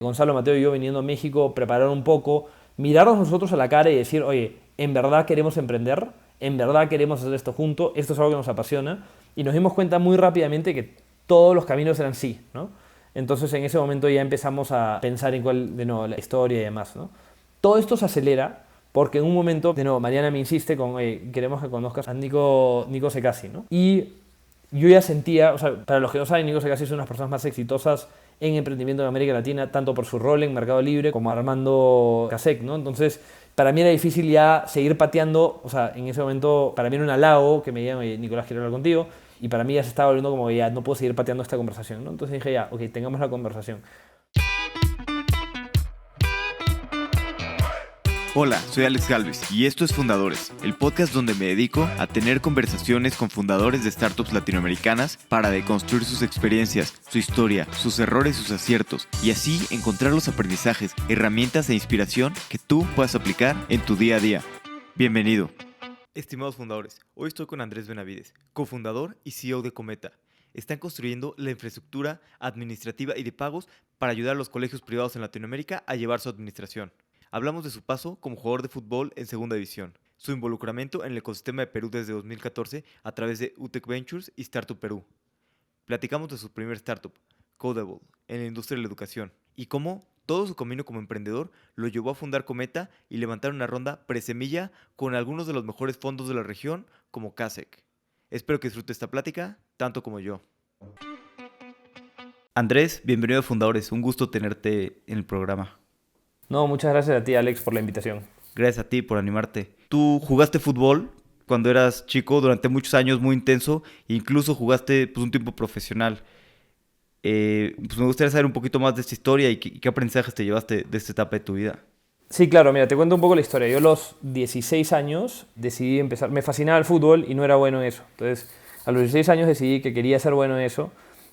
Gonzalo, Mateo y yo viniendo a México, preparar un poco, mirarnos nosotros a la cara y decir, oye, ¿en verdad queremos emprender? ¿En verdad queremos hacer esto juntos? Esto es algo que nos apasiona. Y nos dimos cuenta muy rápidamente que todos los caminos eran sí, ¿no? Entonces en ese momento ya empezamos a pensar en cuál, de nuevo, la historia y demás, ¿no? Todo esto se acelera porque en un momento, de nuevo, Mariana me insiste con, queremos que conozcas a Nico Secasi, ¿no? Y yo ya sentía, o sea, para los que no saben, Nico Secasi es una de las personas más exitosas en emprendimiento en América Latina, tanto por su rol en Mercado Libre como Armando Casec, ¿no? Entonces, para mí era difícil ya seguir pateando, o sea, en ese momento, para mí era un halago que me digan, oye, Nicolás, quiero hablar contigo, y para mí ya se estaba volviendo como que ya no puedo seguir pateando esta conversación, ¿no? Entonces dije, ya, ok, tengamos la conversación. Hola, soy Alex Galvez y esto es Fundadores, el podcast donde me dedico a tener conversaciones con fundadores de startups latinoamericanas para deconstruir sus experiencias, su historia, sus errores y sus aciertos, y así encontrar los aprendizajes, herramientas e inspiración que tú puedas aplicar en tu día a día. Bienvenido. Estimados fundadores, hoy estoy con Andrés Benavides, cofundador y CEO de Cometa. Están construyendo la infraestructura administrativa y de pagos para ayudar a los colegios privados en Latinoamérica a llevar su administración. Hablamos de su paso como jugador de fútbol en Segunda División, su involucramiento en el ecosistema de Perú desde 2014 a través de UTEC Ventures y Startup Perú. Platicamos de su primer startup, Codable, en la industria de la educación, y cómo todo su camino como emprendedor lo llevó a fundar Cometa y levantar una ronda presemilla con algunos de los mejores fondos de la región como Casec. Espero que disfrute esta plática tanto como yo. Andrés, bienvenido a Fundadores, un gusto tenerte en el programa. No, muchas gracias a ti, Alex, por la invitación. Gracias a ti por animarte. Tú jugaste fútbol cuando eras chico durante muchos años, muy intenso, e incluso jugaste pues, un tiempo profesional. Pues me gustaría saber un poquito más de esta historia y qué aprendizajes te llevaste de esta etapa de tu vida. Sí, claro, mira, te cuento un poco la historia. Yo a los 16 años decidí empezar, me fascinaba el fútbol y no era bueno en eso. Entonces, a los 16 años decidí que quería ser bueno en eso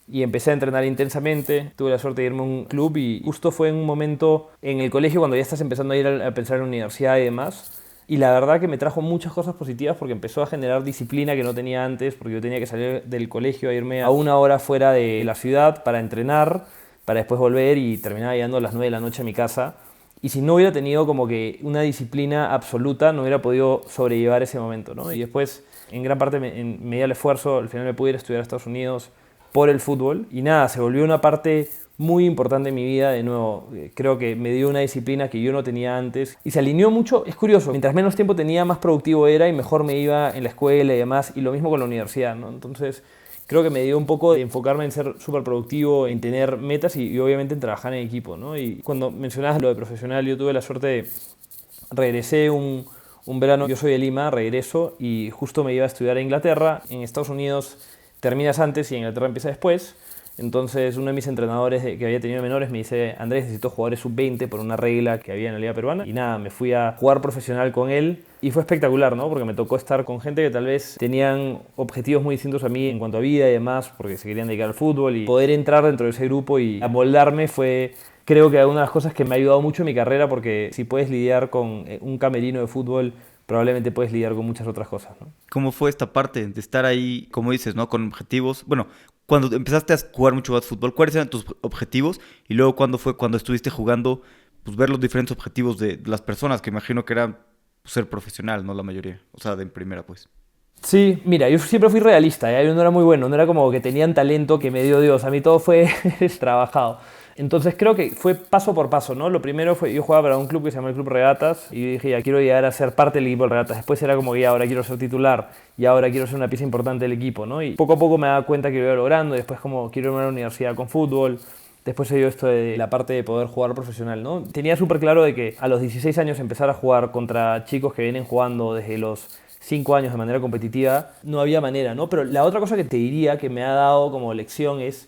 y empecé a entrenar intensamente. Tuve la suerte de irme a un club y justo fue en un momento en el colegio cuando ya estás empezando a ir a pensar en la universidad y demás. Y la verdad que me trajo muchas cosas positivas porque empezó a generar disciplina que no tenía antes, porque yo tenía que salir del colegio a irme a una hora fuera de la ciudad para entrenar, para después volver y terminaba llegando a las 9 de la noche a mi casa. Y si no hubiera tenido como que una disciplina absoluta, no hubiera podido sobrellevar ese momento, ¿no? Y después, en gran parte, en medida del esfuerzo, al final me pude ir a estudiar a Estados Unidos por el fútbol. Y nada, se volvió una parte muy importante en mi vida. De nuevo, creo que me dio una disciplina que yo no tenía antes. Y se alineó mucho, es curioso, mientras menos tiempo tenía, más productivo era y mejor me iba en la escuela y demás. Y lo mismo con la universidad, ¿no? Entonces, creo que me dio un poco de enfocarme en ser súper productivo, en tener metas y obviamente en trabajar en equipo, ¿no? Y cuando mencionabas lo de profesional, yo tuve la suerte de regresé un verano, yo soy de Lima, regreso y justo me iba a estudiar a Inglaterra. En Estados Unidos terminas antes y en Inglaterra empieza después. Entonces uno de mis entrenadores que había tenido menores me dice, Andrés, necesito jugadores sub-20 por una regla que había en la liga peruana. Y nada, me fui a jugar profesional con él y fue espectacular, ¿no? Porque me tocó estar con gente que tal vez tenían objetivos muy distintos a mí en cuanto a vida y demás, porque se querían dedicar al fútbol y poder entrar dentro de ese grupo y amoldarme fue, creo que una de las cosas que me ha ayudado mucho en mi carrera, porque si puedes lidiar con un camerino de fútbol, probablemente puedes lidiar con muchas otras cosas, ¿no? ¿Cómo fue esta parte de estar ahí, como dices, ¿no? Con objetivos? Bueno, cuando empezaste a jugar mucho más fútbol, ¿cuáles eran tus objetivos? Y luego, ¿cuándo fue cuando estuviste jugando, pues ver los diferentes objetivos de las personas, que imagino que eran pues, ser profesional, ¿no? La mayoría, o sea, de en primera, pues. Sí, mira, yo siempre fui realista, ¿eh? Yo no era muy bueno, no era como que tenían talento que me dio Dios, a mí todo fue trabajado. Entonces creo que fue paso por paso, ¿no? Lo primero fue, yo jugaba para un club que se llama el Club Regatas y dije, ya quiero llegar a ser parte del equipo de Regatas. Después era como que ya ahora quiero ser titular y ahora quiero ser una pieza importante del equipo, ¿no? Y poco a poco me daba cuenta que lo iba logrando, después como quiero irme a la universidad con fútbol. Después se dio esto de la parte de poder jugar profesional, ¿no? Tenía súper claro de que a los 16 años empezar a jugar contra chicos que vienen jugando desde los 5 años de manera competitiva, no había manera, ¿no? Pero la otra cosa que te diría que me ha dado como lección es,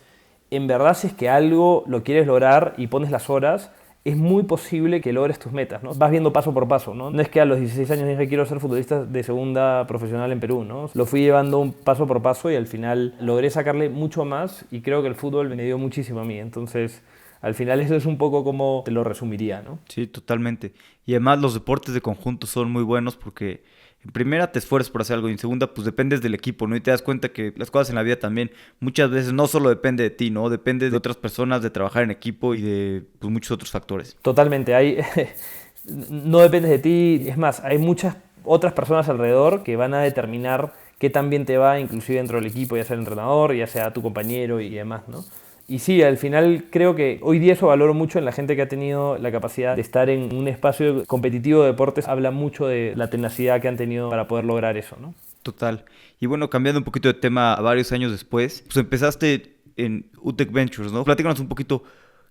en verdad, si es que algo lo quieres lograr y pones las horas, es muy posible que logres tus metas, ¿no? Vas viendo paso por paso, ¿no? No es que a los 16 años dije quiero ser futbolista de segunda profesional en Perú, ¿no? Lo fui llevando un paso por paso y al final logré sacarle mucho más y creo que el fútbol me dio muchísimo a mí. Entonces, Al final eso es un poco como te lo resumiría, ¿no? Sí, totalmente. Y además los deportes de conjunto son muy buenos porque en primera te esfuerzas por hacer algo y en segunda pues dependes del equipo, ¿no? Y te das cuenta que las cosas en la vida también muchas veces no solo depende de ti, ¿no? Depende de otras personas, de trabajar en equipo y de pues, muchos otros factores. Totalmente, no dependes de ti, es más, hay muchas otras personas alrededor que van a determinar qué tan bien te va, inclusive dentro del equipo, ya sea el entrenador, ya sea tu compañero y demás, ¿no? Y sí, al final creo que hoy día eso valoro mucho en la gente que ha tenido la capacidad de estar en un espacio competitivo de deportes. Habla mucho de la tenacidad que han tenido para poder lograr eso, ¿no? Total. Y bueno, cambiando un poquito de tema varios años después, pues empezaste en UTEC Ventures, ¿no? Platícanos un poquito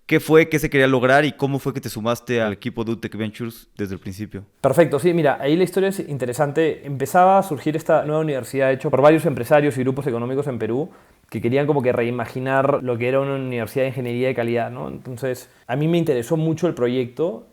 qué fue, qué se quería lograr y cómo fue que te sumaste al equipo de UTEC Ventures desde el principio. Perfecto, sí, mira, ahí la historia es interesante. Empezaba a surgir esta nueva universidad hecha por varios empresarios y grupos económicos en Perú que querían como que reimaginar lo que era una universidad de ingeniería de calidad, ¿no? Entonces, a mí me interesó mucho el proyecto,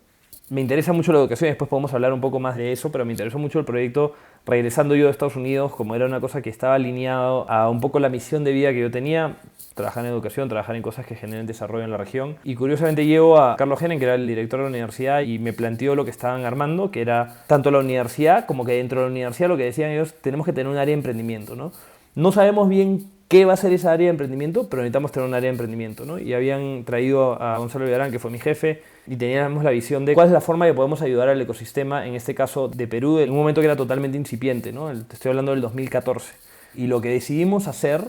me interesa mucho la educación, después podemos hablar un poco más de eso, pero me interesó mucho el proyecto regresando yo de Estados Unidos, como era una cosa que estaba alineado a un poco la misión de vida que yo tenía, trabajar en educación, trabajar en cosas que generen desarrollo en la región. Y curiosamente llego a Carlos Genen, que era el director de la universidad, y me planteó lo que estaban armando, que era tanto la universidad como que dentro de la universidad lo que decían ellos, tenemos que tener un área de emprendimiento, ¿no? No sabemos bien qué va a ser esa área de emprendimiento, pero necesitamos tener un área de emprendimiento, ¿no? Y habían traído a Gonzalo Villarán, que fue mi jefe, y teníamos la visión de cuál es la forma que podemos ayudar al ecosistema, en este caso de Perú, en un momento que era totalmente incipiente, ¿no? Te estoy hablando del 2014. Y lo que decidimos hacer,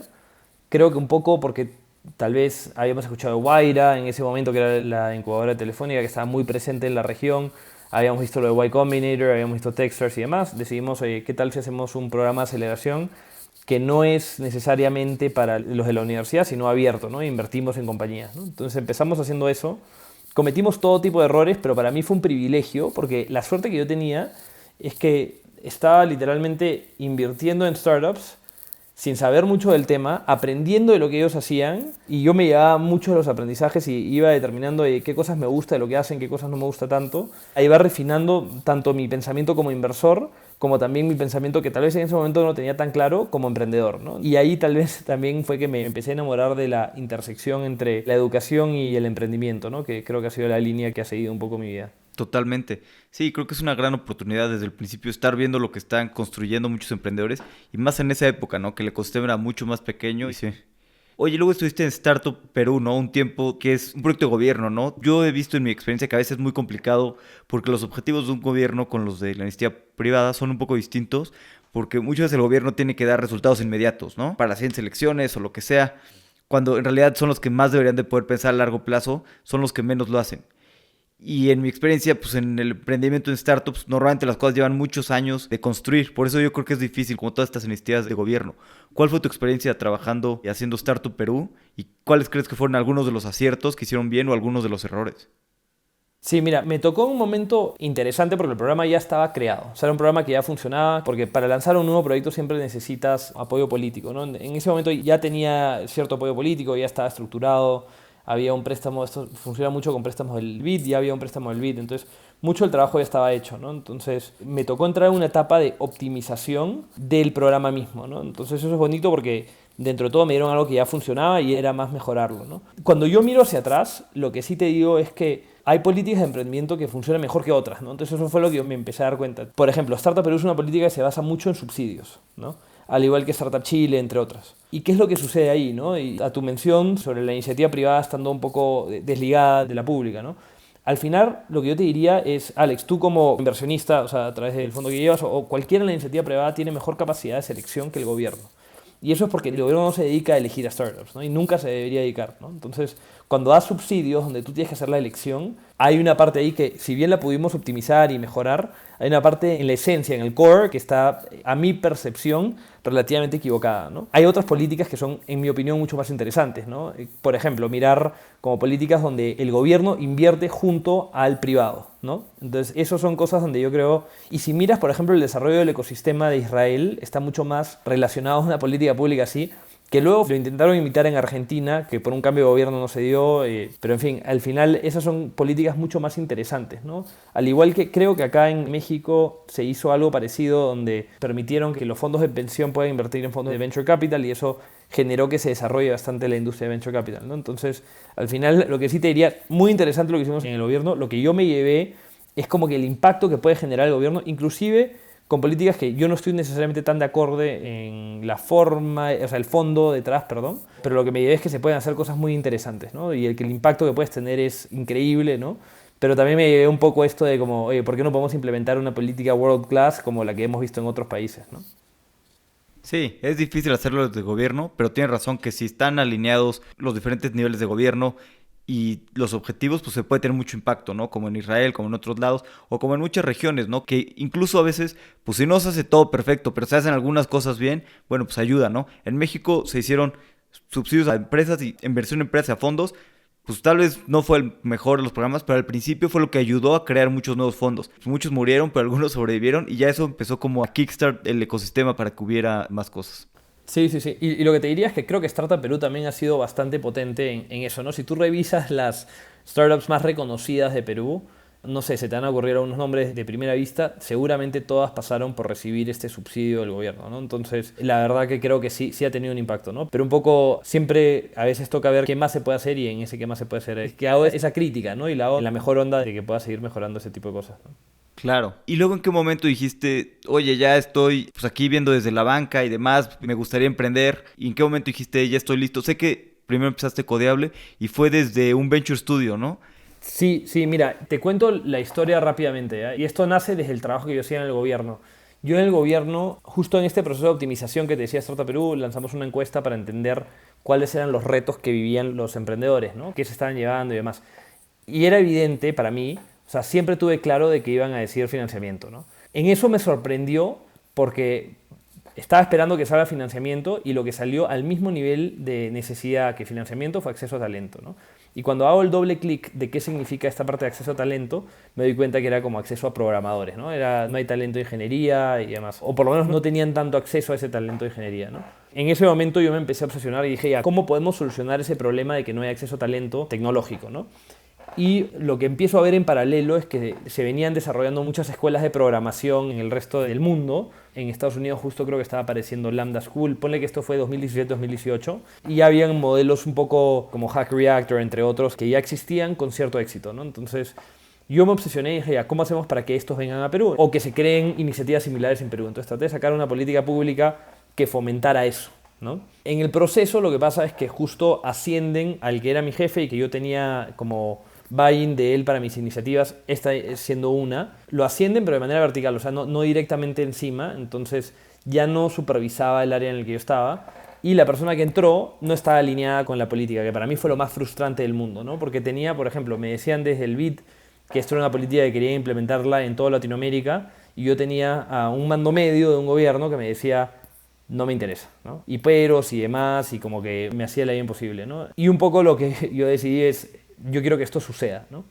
creo que un poco porque tal vez habíamos escuchado de Guaira en ese momento, que era la incubadora telefónica que estaba muy presente en la región, habíamos visto lo de Y Combinator, habíamos visto Techstars y demás, decidimos, oye, ¿qué tal si hacemos un programa de aceleración que no es necesariamente para los de la universidad, sino abierto, ¿no? Invertimos en compañías, ¿no? Entonces empezamos haciendo eso, cometimos todo tipo de errores, pero para mí fue un privilegio, porque la suerte que yo tenía es que estaba literalmente invirtiendo en startups sin saber mucho del tema, aprendiendo de lo que ellos hacían, y yo me llevaba mucho de los aprendizajes y iba determinando de qué cosas me gusta de lo que hacen, qué cosas no me gusta tanto. Ahí iba refinando tanto mi pensamiento como inversor, como también mi pensamiento que tal vez en ese momento no tenía tan claro como emprendedor, ¿no? Y ahí tal vez también fue que me empecé a enamorar de la intersección entre la educación y el emprendimiento, ¿no? Que creo que ha sido la línea que ha seguido un poco mi vida. Totalmente. Sí, creo que es una gran oportunidad desde el principio estar viendo lo que están construyendo muchos emprendedores y más en esa época, ¿no? Que el ecosistema era mucho más pequeño y sí. Oye, luego estuviste en Startup Perú, ¿no? Un tiempo que es un proyecto de gobierno, ¿no? Yo he visto en mi experiencia que a veces es muy complicado porque los objetivos de un gobierno con los de la iniciativa privada son un poco distintos porque muchas veces el gobierno tiene que dar resultados inmediatos, ¿no? Para las siguientes elecciones o lo que sea, cuando en realidad son los que más deberían de poder pensar a largo plazo, son los que menos lo hacen. Y en mi experiencia, pues en el emprendimiento en startups, normalmente las cosas llevan muchos años de construir. Por eso yo creo que es difícil, como todas estas iniciativas de gobierno. ¿Cuál fue tu experiencia trabajando y haciendo Startup Perú? ¿Y cuáles crees que fueron algunos de los aciertos que hicieron bien o algunos de los errores? Sí, mira, me tocó un momento interesante porque el programa ya estaba creado. O sea, era un programa que ya funcionaba, porque para lanzar un nuevo proyecto siempre necesitas apoyo político, ¿no? En ese momento ya tenía cierto apoyo político, ya estaba estructurado. Había un préstamo, esto funciona mucho con préstamos del BID, ya había un préstamo del BID, entonces mucho del trabajo ya estaba hecho, ¿no? Entonces me tocó entrar en una etapa de optimización del programa mismo, ¿no? Entonces eso es bonito porque dentro de todo me dieron algo que ya funcionaba y era más mejorarlo, ¿no? Cuando yo miro hacia atrás, lo que sí te digo es que hay políticas de emprendimiento que funcionan mejor que otras, ¿no? Entonces eso fue lo que yo me empecé a dar cuenta. Por ejemplo, Startup Perú es una política que se basa mucho en subsidios, ¿no? Al igual que Startup Chile, entre otras. ¿Y qué es lo que sucede ahí, no? Y a tu mención sobre la iniciativa privada estando un poco desligada de la pública, ¿no? Al final, lo que yo te diría es, Alex, tú como inversionista, o sea, a través del fondo que llevas, o cualquiera en la iniciativa privada tiene mejor capacidad de selección que el gobierno. Y eso es porque el gobierno no se dedica a elegir a startups, ¿no? Y nunca se debería dedicar, ¿no? Entonces, cuando das subsidios donde tú tienes que hacer la elección, hay una parte ahí que, si bien la pudimos optimizar y mejorar, hay una parte en la esencia, en el core, que está, a mi percepción, relativamente equivocada, ¿no? Hay otras políticas que son, en mi opinión, mucho más interesantes, ¿no? Por ejemplo, mirar como políticas donde el gobierno invierte junto al privado, ¿no? Entonces, esas son cosas donde yo creo... Y si miras, por ejemplo, el desarrollo del ecosistema de Israel, está mucho más relacionado a una política pública así que luego lo intentaron imitar en Argentina, que por un cambio de gobierno no se dio, pero en fin, al final esas son políticas mucho más interesantes, ¿no? Al igual que creo que acá en México se hizo algo parecido donde permitieron que los fondos de pensión puedan invertir en fondos de venture capital y eso generó que se desarrolle bastante la industria de venture capital, ¿no? Entonces, al final, lo que sí te diría, muy interesante lo que hicimos en el gobierno, lo que yo me llevé es como que el impacto que puede generar el gobierno, inclusive con políticas que yo no estoy necesariamente tan de acuerdo en la forma, o sea, el fondo detrás, perdón, pero lo que me llevé es que se pueden hacer cosas muy interesantes, ¿no? Y que el impacto que puedes tener es increíble, ¿no? Pero también me llevé un poco esto de como, oye, ¿por qué no podemos implementar una política world class como la que hemos visto en otros países, ¿no? Sí, es difícil hacerlo desde gobierno, pero tienes razón que si están alineados los diferentes niveles de gobierno y los objetivos, pues se puede tener mucho impacto, ¿no? Como en Israel, como en otros lados, o como en muchas regiones, ¿no? Que incluso a veces, pues si no se hace todo perfecto, pero se hacen algunas cosas bien, bueno, pues ayuda, ¿no? En México se hicieron subsidios a empresas y inversión en empresas a fondos, pues tal vez no fue el mejor de los programas, pero al principio fue lo que ayudó a crear muchos nuevos fondos. Pues muchos murieron, pero algunos sobrevivieron y ya eso empezó como a kickstart el ecosistema para que hubiera más cosas. Sí, sí, sí. Y lo que te diría es que creo que Startup Perú también ha sido bastante potente en eso, ¿no? Si tú revisas las startups más reconocidas de Perú, no sé, se te van a ocurrir unos nombres de primera vista, seguramente todas pasaron por recibir este subsidio del gobierno, ¿no? Entonces, la verdad que creo que sí, sí ha tenido un impacto, ¿no? Pero un poco, siempre a veces toca ver qué más se puede hacer y en ese qué más se puede hacer es que hago esa crítica, ¿no? Y la hago en la mejor onda de que pueda seguir mejorando ese tipo de cosas, ¿no? Claro. ¿Y luego en qué momento dijiste, oye, ya estoy pues aquí viendo desde la banca y demás, me gustaría emprender? ¿Y en qué momento dijiste, ya estoy listo? Sé que primero empezaste Codeable y fue desde un Venture Studio, ¿no? Sí, sí, mira, te cuento la historia rápidamente, ¿eh? Y esto nace desde el trabajo que yo hacía en el gobierno. Yo en el gobierno, justo en este proceso de optimización que te decía Startup Perú, lanzamos una encuesta para entender cuáles eran los retos que vivían los emprendedores, ¿no? Qué se estaban llevando y demás. Y era evidente para mí, o sea, siempre tuve claro de que iban a decir financiamiento, ¿no? En eso me sorprendió porque estaba esperando que salga financiamiento y lo que salió al mismo nivel de necesidad que financiamiento fue acceso a talento, ¿no? Y cuando hago el doble clic de qué significa esta parte de acceso a talento, me doy cuenta que era como acceso a programadores, ¿no? No hay talento de ingeniería y demás. O por lo menos no tenían tanto acceso a ese talento de ingeniería, ¿no? En ese momento yo me empecé a obsesionar y dije, ya, ¿cómo podemos solucionar ese problema de que no hay acceso a talento tecnológico, ¿no? Y lo que empiezo a ver en paralelo es que se venían desarrollando muchas escuelas de programación en el resto del mundo. En Estados Unidos justo creo que estaba apareciendo Lambda School, ponle que esto fue 2017-2018, y ya habían modelos un poco como Hack Reactor, entre otros, que ya existían con cierto éxito, ¿no? Entonces yo me obsesioné y dije, ya, ¿cómo hacemos para que estos vengan a Perú? O que se creen iniciativas similares en Perú. Entonces traté de sacar una política pública que fomentara eso, ¿no? En el proceso lo que pasa es que justo ascienden al que era mi jefe y que yo tenía como buy-in de él para mis iniciativas, esta siendo una, lo ascienden pero de manera vertical, o sea, no directamente encima, entonces ya no supervisaba el área en el que yo estaba y la persona que entró no estaba alineada con la política, que para mí fue lo más frustrante del mundo, ¿no? Porque tenía, por ejemplo, me decían desde el BID que esto era una política que quería implementarla en toda Latinoamérica y yo tenía a un mando medio de un gobierno que me decía no me interesa, ¿no? Y peros y demás y como que me hacía la vida imposible, ¿no? Y un poco lo que yo decidí es yo quiero que esto suceda, ¿no?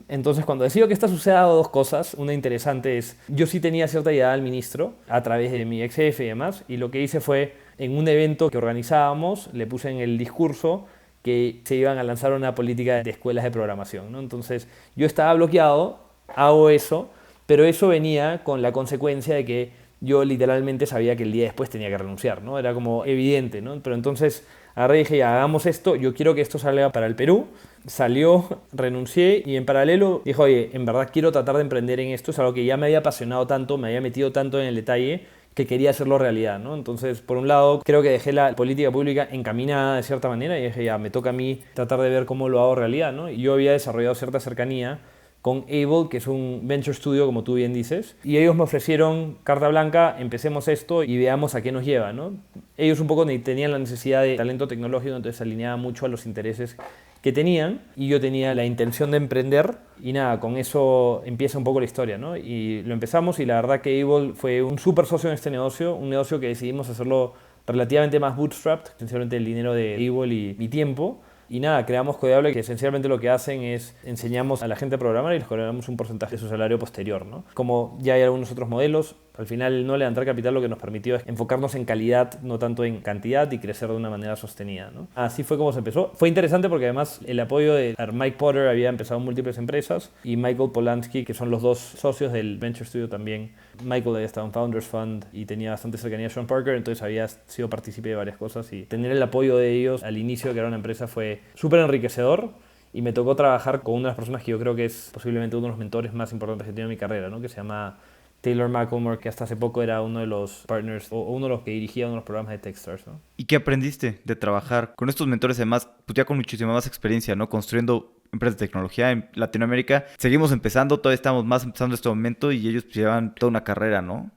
Entonces, cuando decido que esto suceda, hago dos cosas. Una interesante es, yo sí tenía cierta idea al ministro, a través de mi ex jefe y demás, y lo que hice fue, en un evento que organizábamos, le puse en el discurso que se iban a lanzar una política de escuelas de programación, ¿no? Entonces, yo estaba bloqueado, hago eso, pero eso venía con la consecuencia de que yo literalmente sabía que el día después tenía que renunciar, ¿no? Era como evidente, ¿no? Pero entonces agarré y dije, ya, hagamos esto, yo quiero que esto salga para el Perú. Salió, renuncié y en paralelo dijo, oye, en verdad quiero tratar de emprender en esto, es algo que ya me había apasionado tanto, me había metido tanto en el detalle que quería hacerlo realidad, ¿no? Entonces, por un lado, creo que dejé la política pública encaminada de cierta manera y dije, ya, me toca a mí tratar de ver cómo lo hago realidad, ¿no? Y yo había desarrollado cierta cercanía con Able, que es un venture studio, como tú bien dices, y ellos me ofrecieron carta blanca, empecemos esto y veamos a qué nos lleva, ¿no? Ellos un poco tenían la necesidad de talento tecnológico, entonces se alineaba mucho a los intereses que tenían y yo tenía la intención de emprender y nada, con eso empieza un poco la historia, ¿no? Y lo empezamos y la verdad que Able fue un súper socio en este negocio, un negocio que decidimos hacerlo relativamente más bootstrapped, esencialmente el dinero de Able y mi tiempo. Y nada, creamos Codeable, que esencialmente lo que hacen es enseñamos a la gente a programar y les cobramos un porcentaje de su salario posterior, ¿no? Como ya hay algunos otros modelos, Al final, no levantar capital lo que nos permitió es enfocarnos en calidad, no tanto en cantidad, y crecer de una manera sostenida, ¿no? Así fue como se empezó. Fue interesante porque además el apoyo de Mike Potter había empezado en múltiples empresas y Michael Polanski, que son los dos socios del Venture Studio también. Michael había estado en Founders Fund y tenía bastante cercanía a Sean Parker, entonces había sido partícipe de varias cosas y tener el apoyo de ellos al inicio de crear una empresa fue súper enriquecedor. Y me tocó trabajar con una de las personas que yo creo que es posiblemente uno de los mentores más importantes que he tenido en mi carrera, ¿no? Que se llama Taylor McElmore, que hasta hace poco era uno de los partners o uno de los que dirigía uno de los programas de Techstars, ¿no? ¿Y qué aprendiste de trabajar con estos mentores, además, pues ya con muchísima más experiencia, ¿no? Construyendo empresas de tecnología en Latinoamérica. Seguimos empezando, todavía estamos más empezando este momento y ellos pues, llevan toda una carrera, ¿no?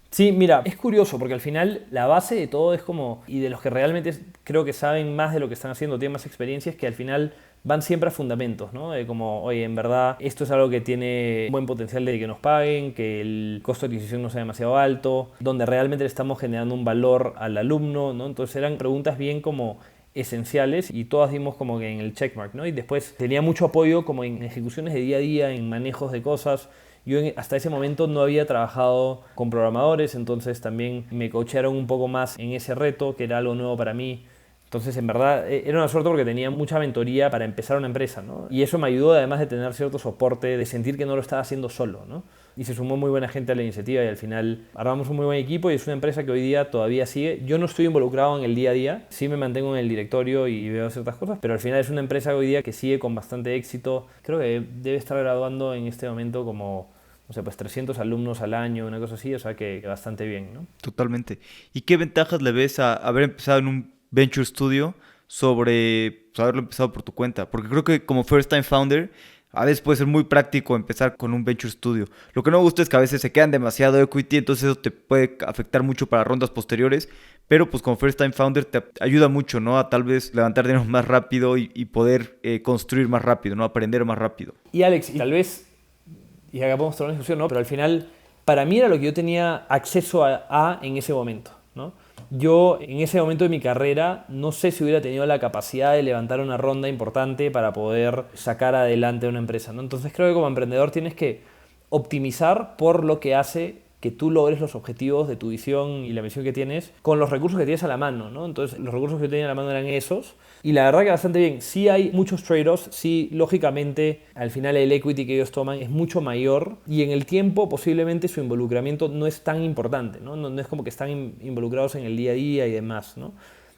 Sí, mira, es curioso porque al final la base de todo es como, y de los que realmente creo que saben más de lo que están haciendo, tienen más experiencias, que al final van siempre a fundamentos, ¿no? De como, oye, en verdad esto es algo que tiene buen potencial de que nos paguen, que el costo de adquisición no sea demasiado alto, donde realmente le estamos generando un valor al alumno, ¿no? Entonces eran preguntas bien como esenciales y todas dimos como que en el checkmark, ¿no? Y después tenía mucho apoyo como en ejecuciones de día a día, en manejos de cosas. Yo hasta ese momento no había trabajado con programadores, entonces también me coacharon un poco más en ese reto, que era algo nuevo para mí. Entonces, en verdad, era una suerte porque tenía mucha mentoría para empezar una empresa, ¿no? Y eso me ayudó, además de tener cierto soporte, de sentir que no lo estaba haciendo solo, ¿no? Y se sumó muy buena gente a la iniciativa y al final armamos un muy buen equipo y es una empresa que hoy día todavía sigue. Yo no estoy involucrado en el día a día, sí me mantengo en el directorio y veo ciertas cosas, pero al final es una empresa hoy día que sigue con bastante éxito. Creo que debe estar graduando en este momento como, no sé, pues 300 alumnos al año, una cosa así, o sea que bastante bien, ¿no? Totalmente. ¿Y qué ventajas le ves a haber empezado en un Venture Studio sobre pues, haberlo empezado por tu cuenta? Porque creo que como First Time Founder, a veces puede ser muy práctico empezar con un Venture Studio. Lo que no me gusta es que a veces se quedan demasiado equity, entonces eso te puede afectar mucho para rondas posteriores, pero pues como First Time Founder te ayuda mucho, ¿no? A tal vez levantar dinero más rápido y poder construir más rápido, ¿no? Aprender más rápido. Y Alex, tal vez, y acá podemos tener una discusión, ¿no? Pero al final, para mí era lo que yo tenía acceso a en ese momento, ¿no? Yo en ese momento de mi carrera no sé si hubiera tenido la capacidad de levantar una ronda importante para poder sacar adelante una empresa, ¿no? Entonces creo que como emprendedor tienes que optimizar por lo que hace que tú logres los objetivos de tu visión y la misión que tienes con los recursos que tienes a la mano, ¿no? Entonces los recursos que yo tenía a la mano eran esos y la verdad que bastante bien. Sí hay muchos trade-offs, sí, lógicamente al final el equity que ellos toman es mucho mayor y en el tiempo posiblemente su involucramiento no es tan importante, ¿no? No es como que están involucrados en el día a día y demás, ¿no?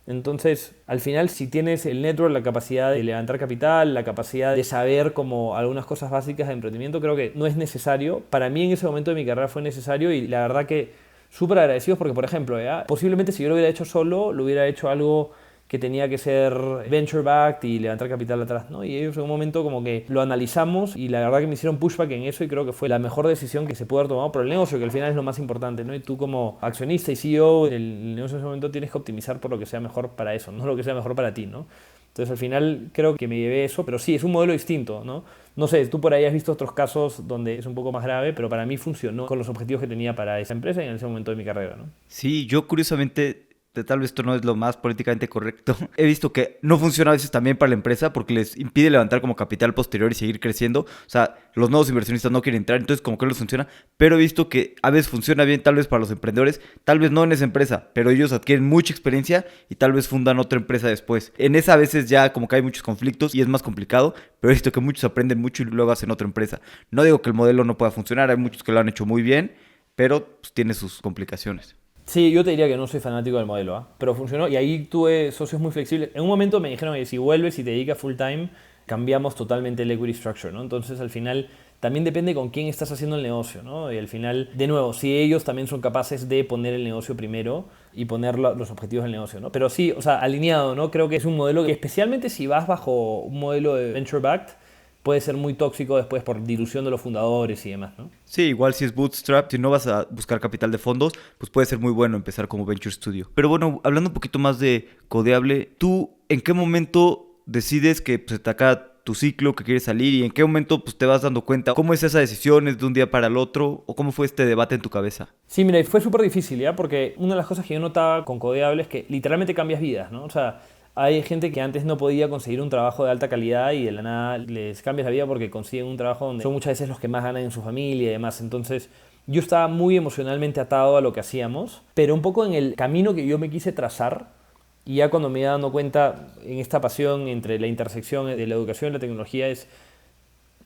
Entonces, al final, si tienes el network, la capacidad de levantar capital, la capacidad de saber como algunas cosas básicas de emprendimiento, creo que no es necesario. Para mí en ese momento de mi carrera fue necesario y la verdad que súper agradecidos porque, por ejemplo, posiblemente si yo lo hubiera hecho solo, lo hubiera hecho algo que tenía que ser venture backed y levantar capital atrás, ¿no? Y ellos en un momento como que lo analizamos y la verdad que me hicieron pushback en eso y creo que fue la mejor decisión que se pudo haber tomado por el negocio, que al final es lo más importante, ¿no? Y tú como accionista y CEO del negocio en ese momento tienes que optimizar por lo que sea mejor para eso, no lo que sea mejor para ti, ¿no? Entonces al final creo que me llevé eso, pero sí, es un modelo distinto, ¿no? No sé, tú por ahí has visto otros casos donde es un poco más grave, pero para mí funcionó con los objetivos que tenía para esa empresa y en ese momento de mi carrera, ¿no? Sí, yo curiosamente tal vez esto no es lo más políticamente correcto. He visto que no funciona a veces también para la empresa porque les impide levantar como capital posterior y seguir creciendo. O sea, los nuevos inversionistas no quieren entrar, entonces como que no les funciona. Pero he visto que a veces funciona bien tal vez para los emprendedores, tal vez no en esa empresa, pero ellos adquieren mucha experiencia y tal vez fundan otra empresa después. En esa a veces ya como que hay muchos conflictos y es más complicado, pero he visto que muchos aprenden mucho y luego hacen otra empresa. No digo que el modelo no pueda funcionar, hay muchos que lo han hecho muy bien, pero pues, tiene sus complicaciones. Sí, yo te diría que no soy fanático del modelo, ¿eh? Pero funcionó y ahí tuve socios muy flexibles. En un momento me dijeron que si vuelves y te dedicas full time, cambiamos totalmente el equity structure, ¿no? Entonces al final también depende con quién estás haciendo el negocio, ¿no? Y al final, de nuevo, si ellos también son capaces de poner el negocio primero y poner los objetivos del negocio, ¿no? Pero sí, o sea, alineado, ¿no? Creo que es un modelo que especialmente si vas bajo un modelo de venture backed, puede ser muy tóxico después por dilución de los fundadores y demás, ¿no? Sí, igual si es bootstrap, si no vas a buscar capital de fondos, pues puede ser muy bueno empezar como Venture Studio. Pero bueno, hablando un poquito más de Codeable, ¿tú en qué momento decides que pues, se te acaba tu ciclo, que quieres salir y en qué momento pues, te vas dando cuenta? ¿Cómo es esa decisión? ¿Es de un día para el otro? ¿O cómo fue este debate en tu cabeza? Sí, mira, fue súper difícil, ¿ya? Porque una de las cosas que yo notaba con Codeable es que literalmente cambias vidas, ¿no? O sea, hay gente que antes no podía conseguir un trabajo de alta calidad y de la nada les cambias la vida porque consiguen un trabajo donde son muchas veces los que más ganan en su familia y demás. Entonces, yo estaba muy emocionalmente atado a lo que hacíamos, pero un poco en el camino que yo me quise trazar, y ya cuando me iba dando cuenta en esta pasión entre la intersección de la educación y la tecnología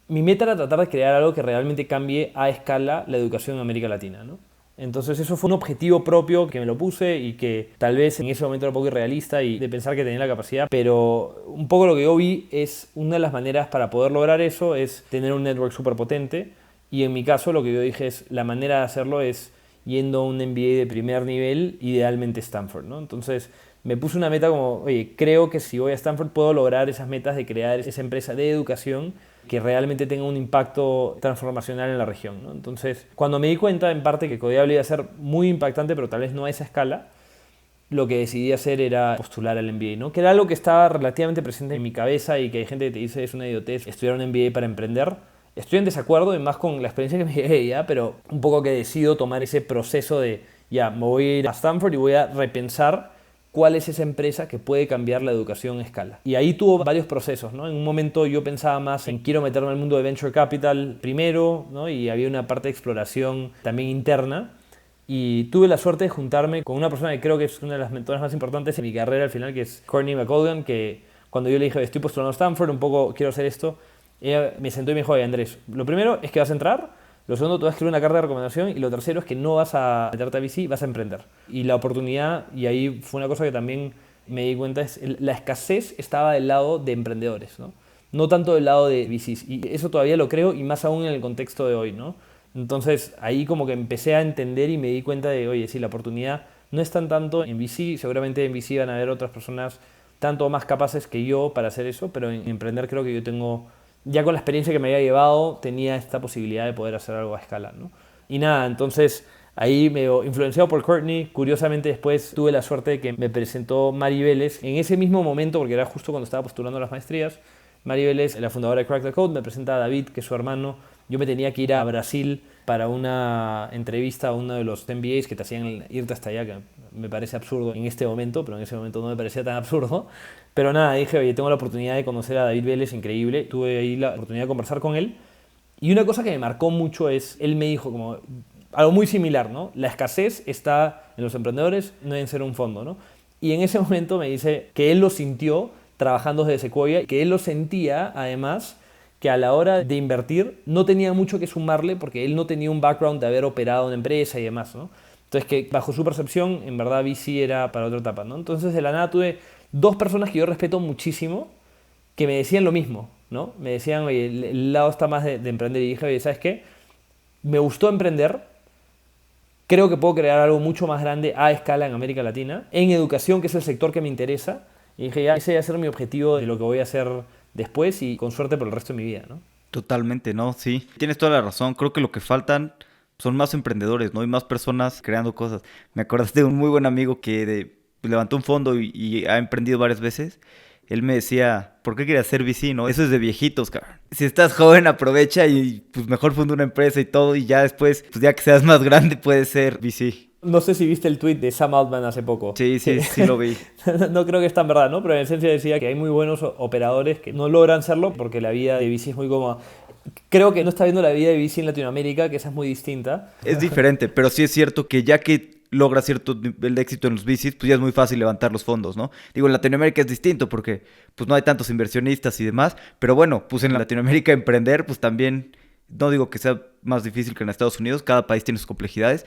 mi meta era tratar de crear algo que realmente cambie a escala la educación en América Latina, ¿no? Entonces eso fue un objetivo propio que me lo puse y que tal vez en ese momento era un poco irrealista y de pensar que tenía la capacidad, pero un poco lo que yo vi es una de las maneras para poder lograr eso es tener un network súper potente, y en mi caso lo que yo dije es la manera de hacerlo es yendo a un MBA de primer nivel, idealmente Stanford, ¿no? Entonces me puse una meta como, oye, creo que si voy a Stanford puedo lograr esas metas de crear esa empresa de educación que realmente tenga un impacto transformacional en la región, ¿no? Entonces, cuando me di cuenta, en parte, que Codiable iba a ser muy impactante, pero tal vez no a esa escala, lo que decidí hacer era postular al MBA, ¿no? Que era algo que estaba relativamente presente en mi cabeza y que hay gente que te dice es una idiotez estudiar un MBA para emprender. Estoy en desacuerdo, y más con la experiencia que me llevé ya, pero un poco que decido tomar ese proceso de, ya, me voy a ir a Stanford y voy a repensar cuál es esa empresa que puede cambiar la educación a escala. Y ahí tuvo varios procesos, ¿no? En un momento yo pensaba más en quiero meterme al mundo de Venture Capital primero, ¿no? Y había una parte de exploración también interna. Y tuve la suerte de juntarme con una persona que creo que es una de las mentoras más importantes en mi carrera al final, que es Courtney McColgan, que cuando yo le dije, estoy postulando a Stanford, un poco quiero hacer esto, ella me sentó y me dijo, oye Andrés, lo primero es que vas a entrar, lo segundo, te vas a escribir una carta de recomendación, y lo tercero es que no vas a meterte a VC, vas a emprender. Y la oportunidad, y ahí fue una cosa que también me di cuenta, es la escasez estaba del lado de emprendedores, ¿no? No tanto del lado de VCs. Y eso todavía lo creo, y más aún en el contexto de hoy, ¿no? Entonces ahí como que empecé a entender y me di cuenta de, oye, sí, la oportunidad no es tanto en VC, seguramente en VC van a haber otras personas tanto más capaces que yo para hacer eso, pero en emprender creo que yo tengo, ya con la experiencia que me había llevado, tenía esta posibilidad de poder hacer algo a escala, ¿no? Y nada, entonces ahí me influenciado por Courtney, curiosamente después tuve la suerte de que me presentó Mari Vélez en ese mismo momento, porque era justo cuando estaba postulando las maestrías. Mari Vélez, la fundadora de Crack the Code, me presenta a David, que es su hermano. Yo me tenía que ir a Brasil para una entrevista a uno de los MBAs que te hacían irte hasta allá, que me parece absurdo en este momento, pero en ese momento no me parecía tan absurdo. Pero nada, dije, oye, tengo la oportunidad de conocer a David Vélez, increíble. Tuve ahí la oportunidad de conversar con él. Y una cosa que me marcó mucho es, él me dijo como algo muy similar, ¿no? La escasez está en los emprendedores, no en ser un fondo, ¿no? Y en ese momento me dice que él lo sintió trabajando desde Sequoia, que él lo sentía, además, que a la hora de invertir no tenía mucho que sumarle porque él no tenía un background de haber operado una empresa y demás, ¿no? Entonces, que bajo su percepción, en verdad, VC era para otra etapa, ¿no? Entonces, de la nada tuve dos personas que yo respeto muchísimo que me decían lo mismo, ¿no? Me decían, oye, el lado está más de emprender. Y dije, oye, ¿sabes qué? Me gustó emprender. Creo que puedo crear algo mucho más grande a escala en América Latina, en educación, que es el sector que me interesa. Y dije, ya, ese va a ser mi objetivo de lo que voy a hacer después y con suerte por el resto de mi vida, ¿no? Totalmente, ¿no? Sí, tienes toda la razón. Creo que lo que faltan son más emprendedores, ¿no? Y más personas creando cosas. Me acordaste de un muy buen amigo que levantó un fondo y ha emprendido varias veces. Él me decía, ¿por qué querías ser VC, no? Eso es de viejitos, cabrón. Si estás joven, aprovecha y pues mejor funda una empresa y todo, y ya después, pues ya que seas más grande, puedes ser VC. No sé si viste el tweet de Sam Altman hace poco. Sí lo vi. No creo que es tan verdad, ¿no? Pero en esencia decía que hay muy buenos operadores que no logran serlo porque la vida de VC es muy cómoda. Creo que no está viendo la vida de VC en Latinoamérica, que esa es muy distinta. Es diferente, pero sí es cierto que ya que logra cierto nivel de éxito en los VCs, pues ya es muy fácil levantar los fondos, ¿no? Digo, en Latinoamérica es distinto porque pues no hay tantos inversionistas y demás, pero bueno, pues en Latinoamérica emprender, pues también, no digo que sea más difícil que en Estados Unidos, cada país tiene sus complejidades,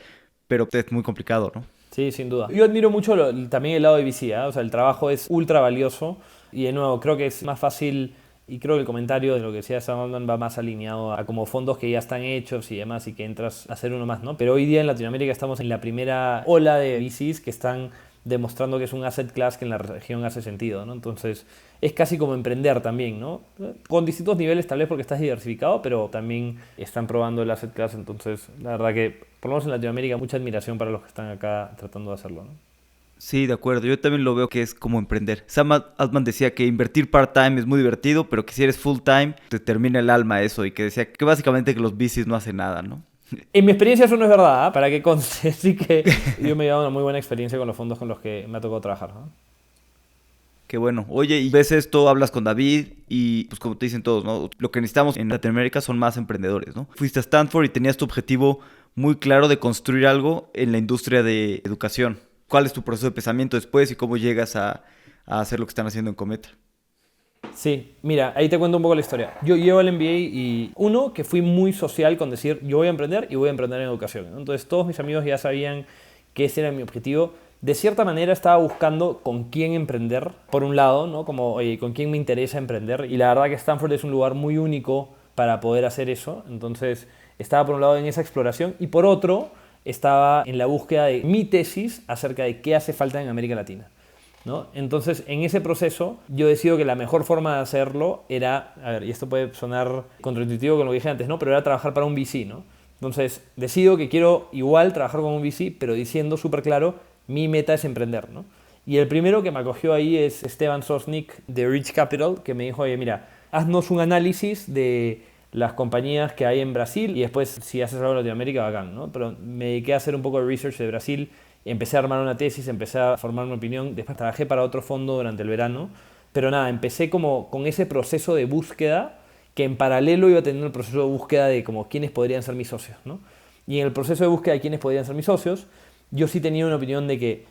pero es muy complicado, ¿no? Sí, sin duda. Yo admiro mucho también el lado de VC, ¿eh? O sea, el trabajo es ultra valioso y de nuevo creo que es más fácil, y creo que el comentario de lo que decía Sam Altman va más alineado a como fondos que ya están hechos y demás y que entras a hacer uno más, ¿no? Pero hoy día en Latinoamérica estamos en la primera ola de VCs que están demostrando que es un asset class que en la región hace sentido, ¿no? Entonces es casi como emprender también, ¿no? Con distintos niveles tal vez porque estás diversificado, pero también están probando el asset class, entonces la verdad que por lo menos en Latinoamérica mucha admiración para los que están acá tratando de hacerlo, ¿no? Sí, de acuerdo. Yo también lo veo que es como emprender. Sam Altman decía que invertir part-time es muy divertido, pero que si eres full-time te termina el alma eso. Y que decía que básicamente que los VCs no hacen nada, ¿no? En mi experiencia eso no es verdad, ¿eh? Para que conste. Sí que yo me he llevado una muy buena experiencia con los fondos con los que me ha tocado trabajar, ¿no? Qué bueno. Oye, y ves esto, hablas con David y pues como te dicen todos, ¿no? Lo que necesitamos en Latinoamérica son más emprendedores, ¿no? Fuiste a Stanford y tenías tu objetivo muy claro de construir algo en la industria de educación. ¿Cuál es tu proceso de pensamiento después y cómo llegas a hacer lo que están haciendo en Cometa? Sí, mira, ahí te cuento un poco la historia. Yo llevo al MBA y uno, que fui muy social con decir, yo voy a emprender y voy a emprender en educación, ¿no? Entonces todos mis amigos ya sabían que ese era mi objetivo. De cierta manera estaba buscando con quién emprender, por un lado, ¿no? Como, oye, con quién me interesa emprender. Y la verdad que Stanford es un lugar muy único para poder hacer eso. Entonces estaba por un lado en esa exploración y por otro estaba en la búsqueda de mi tesis acerca de qué hace falta en América Latina, ¿no? Entonces, en ese proceso, yo decido que la mejor forma de hacerlo era, a ver, y esto puede sonar contraintuitivo con lo que dije antes, ¿no? Pero era trabajar para un VC, ¿no? Entonces, decido que quiero igual trabajar con un VC, pero diciendo súper claro, mi meta es emprender, ¿no? Y el primero que me acogió ahí es Esteban Sosnick de Rich Capital, que me dijo, oye, mira, haznos un análisis de las compañías que hay en Brasil y después, si haces algo en Latinoamérica, bacán, ¿no? Pero me dediqué a hacer un poco de research de Brasil. Empecé a armar una tesis, empecé a formar una opinión, después trabajé para otro fondo durante el verano, pero nada, empecé como con ese proceso de búsqueda que en paralelo iba teniendo el proceso de búsqueda de como quiénes podrían ser mis socios, ¿no? Y en el proceso de búsqueda de quiénes podrían ser mis socios, yo sí tenía una opinión de que,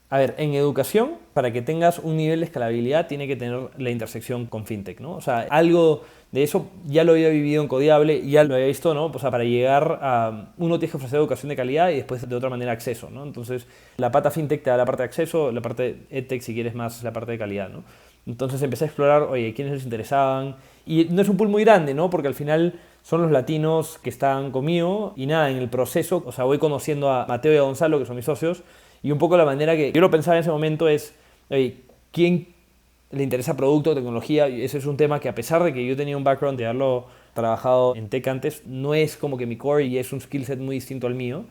a ver, en educación, para que tengas un nivel de escalabilidad, tiene que tener la intersección con fintech, ¿no? O sea, algo de eso ya lo había vivido en Codiable, ya lo había visto, ¿no? O sea, para llegar a... Uno tiene que ofrecer educación de calidad y después de otra manera acceso, ¿no? Entonces, la pata fintech te da la parte de acceso, la parte edtech, si quieres más, la parte de calidad, ¿no? Entonces empecé a explorar, oye, quiénes les interesaban. Y no es un pool muy grande, ¿no? Porque al final son los latinos que están conmigo y nada, en el proceso, o sea, voy conociendo a Mateo y a Gonzalo, que son mis socios, y un poco la manera que yo lo pensaba en ese momento es, oye, ¿quién le interesa producto, tecnología? Y ese es un tema que a pesar de que yo tenía un background de haberlo trabajado en tech antes, no es como que mi core y es un skill set muy distinto al mío.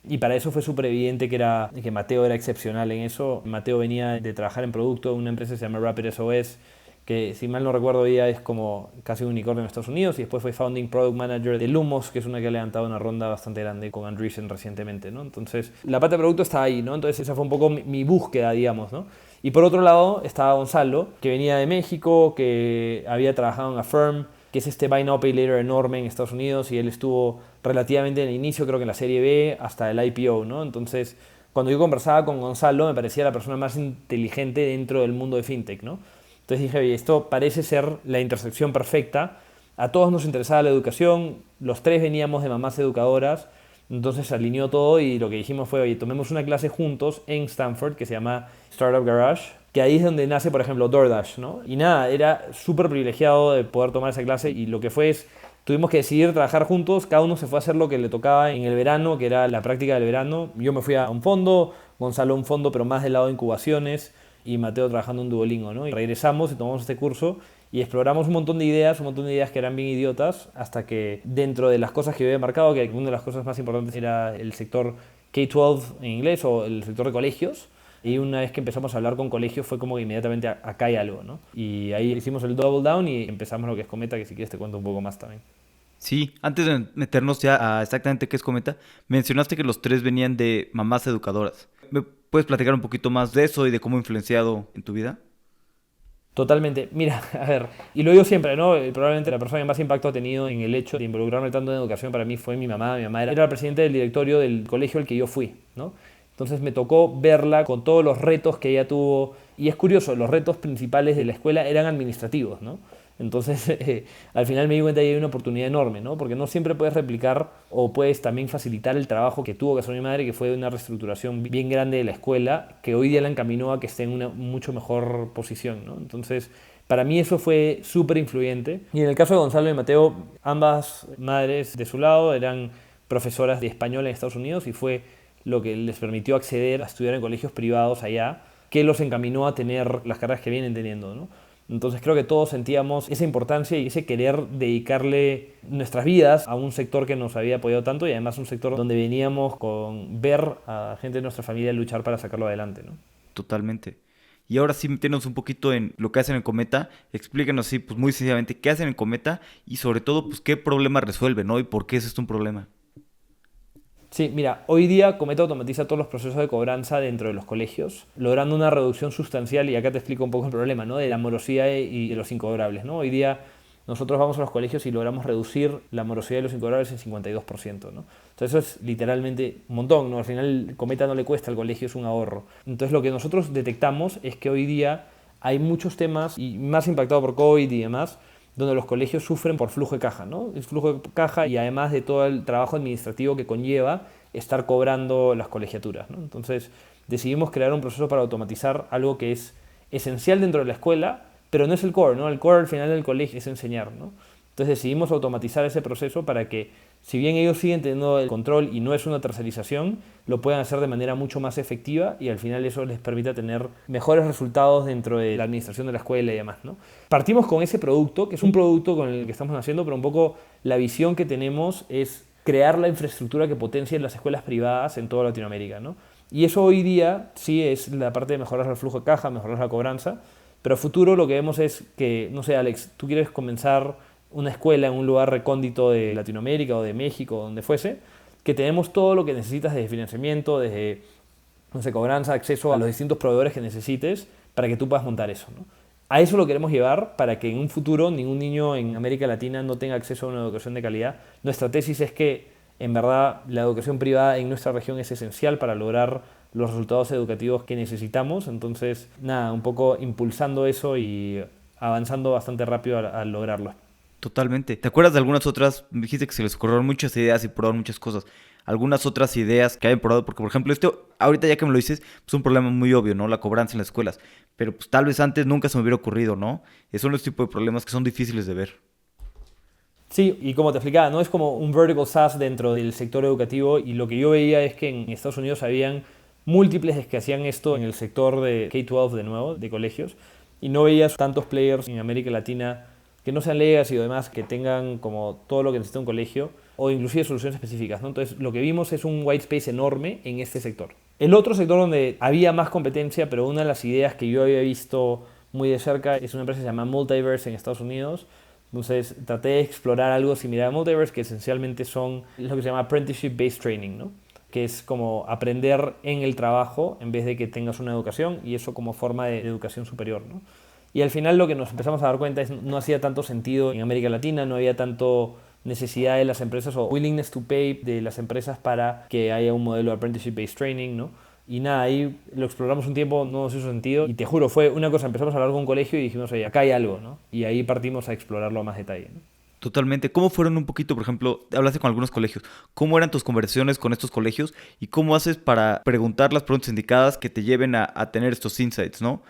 Y para eso fue súper evidente que Mateo era excepcional en eso. Mateo venía de trabajar en producto en una empresa que se llama RapidSOS, que si mal no recuerdo hoy día es como casi un unicornio en Estados Unidos, y después fue Founding Product Manager de Lumos, que es una que ha levantado una ronda bastante grande con Andreessen recientemente, ¿no? Entonces, la parte de producto está ahí, ¿no? Entonces esa fue un poco mi búsqueda, digamos, ¿no? Y por otro lado estaba Gonzalo, que venía de México, que había trabajado en Affirm, que es este Buy Now Pay Later enorme en Estados Unidos, y él estuvo relativamente en el inicio, creo que en la serie B, hasta el IPO, ¿no? Entonces, cuando yo conversaba con Gonzalo, me parecía la persona más inteligente dentro del mundo de fintech, ¿no? Entonces dije, oye, esto parece ser la intersección perfecta. A todos nos interesaba la educación, los tres veníamos de mamás educadoras, entonces se alineó todo y lo que dijimos fue, oye, tomemos una clase juntos en Stanford que se llama Startup Garage, que ahí es donde nace, por ejemplo, DoorDash, ¿no? Y nada, era súper privilegiado de poder tomar esa clase y lo que fue es, tuvimos que decidir trabajar juntos, cada uno se fue a hacer lo que le tocaba en el verano, que era la práctica del verano. Yo me fui a un fondo, Gonzalo a un fondo, pero más del lado de incubaciones, y Mateo trabajando en Duolingo, ¿no? Y regresamos y tomamos este curso y exploramos un montón de ideas que eran bien idiotas, hasta que dentro de las cosas que yo había marcado, que una de las cosas más importantes era el sector K-12 en inglés o el sector de colegios, y una vez que empezamos a hablar con colegios fue como que inmediatamente acá hay algo, ¿no? Y ahí hicimos el double down y empezamos lo que es Cometa, que si quieres te cuento un poco más también. Sí, antes de meternos ya a exactamente qué es Cometa, mencionaste que los tres venían de mamás educadoras. ¿Me puedes platicar un poquito más de eso y de cómo ha influenciado en tu vida? Totalmente. Mira, a ver, y lo digo siempre, ¿no? Probablemente la persona que más impacto ha tenido en el hecho de involucrarme tanto en educación para mí fue mi mamá. Mi mamá era la presidenta del directorio del colegio al que yo fui, ¿no? Entonces me tocó verla con todos los retos que ella tuvo. Y es curioso, los retos principales de la escuela eran administrativos, ¿no? Entonces, al final me di cuenta que hay una oportunidad enorme, ¿no? Porque no siempre puedes replicar o puedes también facilitar el trabajo que tuvo que hacer mi madre, que fue una reestructuración bien grande de la escuela, que hoy día la encaminó a que esté en una mucho mejor posición, ¿no? Entonces, para mí eso fue súper influyente. Y en el caso de Gonzalo y Mateo, ambas madres de su lado eran profesoras de español en Estados Unidos y fue lo que les permitió acceder a estudiar en colegios privados allá, que los encaminó a tener las carreras que vienen teniendo, ¿no? Entonces creo que todos sentíamos esa importancia y ese querer dedicarle nuestras vidas a un sector que nos había apoyado tanto y además un sector donde veníamos con ver a gente de nuestra familia luchar para sacarlo adelante, ¿no? Totalmente. Y ahora sí, metiéndonos un poquito en lo que hacen en Cometa, explícanos así, pues muy sencillamente, qué hacen en Cometa y sobre todo, pues qué problema resuelven, ¿no? Y por qué es esto un problema. Sí, mira, hoy día Cometa automatiza todos los procesos de cobranza dentro de los colegios, logrando una reducción sustancial, y acá te explico un poco el problema, ¿no? De la morosidad y de los incobrables, ¿no? Hoy día nosotros vamos a los colegios y logramos reducir la morosidad de los $5 en 52%, ¿no? Entonces eso es literalmente un montón, ¿no? Al final el cometa no le cuesta al colegio, es un ahorro. Entonces lo que nosotros detectamos es que hoy día hay muchos temas, y más impactado por COVID y demás, donde los colegios sufren por flujo de caja, ¿no? El flujo de caja y además de todo el trabajo administrativo que conlleva estar cobrando las colegiaturas, ¿no? Entonces decidimos crear un proceso para automatizar algo que es esencial dentro de la escuela, pero no es el core, ¿no? El core al final del colegio es enseñar, ¿no? Entonces decidimos automatizar ese proceso para que, si bien ellos siguen teniendo el control y no es una tercerización, lo puedan hacer de manera mucho más efectiva y al final eso les permita tener mejores resultados dentro de la administración de la escuela y demás, ¿no? Partimos con ese producto, que es un producto con el que estamos haciendo, pero un poco la visión que tenemos es crear la infraestructura que potencie las escuelas privadas en toda Latinoamérica, ¿no? Y eso hoy día sí es la parte de mejorar el flujo de caja, mejorar la cobranza, pero a futuro lo que vemos es que, no sé, Alex, tú quieres comenzar una escuela en un lugar recóndito de Latinoamérica o de México, donde fuese, que tenemos todo lo que necesitas desde financiamiento, desde, no sé, cobranza, acceso a los distintos proveedores que necesites para que tú puedas montar eso, ¿no? A eso lo queremos llevar para que en un futuro ningún niño en América Latina no tenga acceso a una educación de calidad. Nuestra tesis es que, en verdad, la educación privada en nuestra región es esencial para lograr los resultados educativos que necesitamos. Entonces, nada, un poco impulsando eso y avanzando bastante rápido al lograrlo. Totalmente. ¿Te acuerdas de algunas otras? Me dijiste que se les ocurrieron muchas ideas y probaron muchas cosas. Algunas otras ideas que hayan probado, porque por ejemplo esto, ahorita ya que me lo dices, es un problema muy obvio, ¿no? La cobranza en las escuelas. Pero pues tal vez antes nunca se me hubiera ocurrido, ¿no? Son los tipos de problemas que son difíciles de ver. Sí, y como te explicaba, no es como un vertical SaaS dentro del sector educativo, y lo que yo veía es que en Estados Unidos habían múltiples que hacían esto en el sector de K-12 de nuevo, de colegios, y no veías tantos players en América Latina que no sean legacy o demás, que tengan como todo lo que necesita un colegio, o inclusive soluciones específicas, ¿no? Entonces lo que vimos es un white space enorme en este sector. El otro sector donde había más competencia, pero una de las ideas que yo había visto muy de cerca, es una empresa que se llama Multiverse en Estados Unidos. Entonces traté de explorar algo similar a Multiverse, que esencialmente son lo que se llama Apprenticeship-Based Training, ¿no? Que es como aprender en el trabajo en vez de que tengas una educación, y eso como forma de educación superior, ¿no? Y al final lo que nos empezamos a dar cuenta es que no hacía tanto sentido en América Latina, no había tanto necesidad de las empresas o willingness to pay de las empresas para que haya un modelo de Apprenticeship-Based Training, ¿no? Y nada, ahí lo exploramos un tiempo, no nos hizo sentido, y te juro, fue una cosa, empezamos a hablar con un colegio y dijimos, oye, acá hay algo, ¿no? Y ahí partimos a explorarlo a más detalle, ¿no? Totalmente. ¿Cómo fueron un poquito, por ejemplo, hablaste con algunos colegios? ¿Cómo eran tus conversaciones con estos colegios? ¿Y cómo haces para preguntar las preguntas indicadas que te lleven a tener estos insights, ¿no?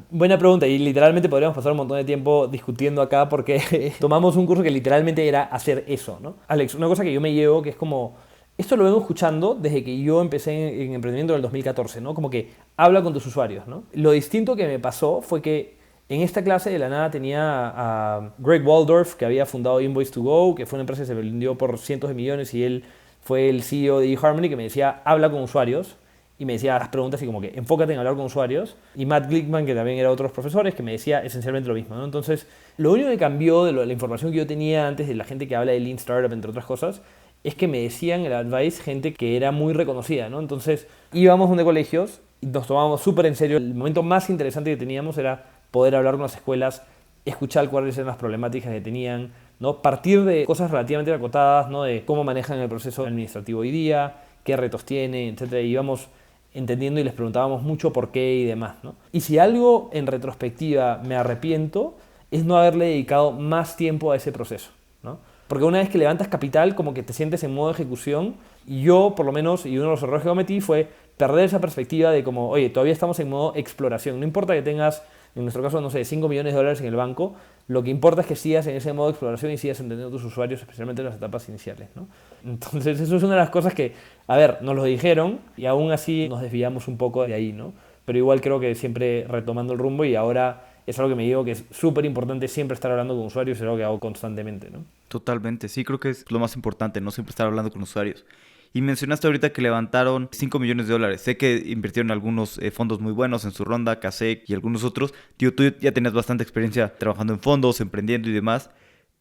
Buena pregunta, y literalmente podríamos pasar un montón de tiempo discutiendo acá porque tomamos un curso que literalmente era hacer eso, ¿no? Alex, una cosa que yo me llevo que es como, esto lo vengo escuchando desde que yo empecé en emprendimiento en el 2014, ¿no? Como que habla con tus usuarios, ¿no? Lo distinto que me pasó fue que en esta clase de la nada tenía a Greg Waldorf, que había fundado Invoice2Go, que fue una empresa que se vendió por cientos de millones, y él fue el CEO de eHarmony, que me decía, habla con usuarios. Y me decía las preguntas y como que enfócate en hablar con usuarios. Y Matt Glickman, que también era otros profesores, que me decía esencialmente lo mismo, ¿no? Entonces, lo único que cambió de la información que yo tenía antes de la gente que habla de Lean Startup, entre otras cosas, es que me decían el advice gente que era muy reconocida, ¿no? Entonces, íbamos a un de colegios y nos tomábamos súper en serio. El momento más interesante que teníamos era poder hablar con las escuelas, escuchar cuáles eran las problemáticas que tenían, ¿no? Partir de cosas relativamente acotadas, ¿no? De cómo manejan el proceso administrativo hoy día, qué retos tienen, etcétera. Y íbamos entendiendo y les preguntábamos mucho por qué y demás, ¿no? Y si algo en retrospectiva me arrepiento es no haberle dedicado más tiempo a ese proceso, ¿no? Porque una vez que levantas capital, como que te sientes en modo ejecución, y yo, por lo menos, y uno de los errores que cometí fue perder esa perspectiva de como, oye, todavía estamos en modo exploración. No importa que tengas, en nuestro caso, no sé, $5 millones en el banco, lo que importa es que sigas en ese modo de exploración y sigas entendiendo a tus usuarios, especialmente en las etapas iniciales, ¿no? Entonces, eso es una de las cosas que, a ver, nos lo dijeron y aún así nos desviamos un poco de ahí, ¿no? Pero igual creo que siempre retomando el rumbo, y ahora es algo que me digo que es súper importante siempre estar hablando con usuarios, es algo que hago constantemente, ¿no? Totalmente, sí, creo que es lo más importante, no siempre estar hablando con usuarios. Y mencionaste ahorita que levantaron $5 millones. Sé que invirtieron algunos fondos muy buenos en su ronda, Kasek y algunos otros. Tío, tú ya tenías bastante experiencia trabajando en fondos, emprendiendo y demás.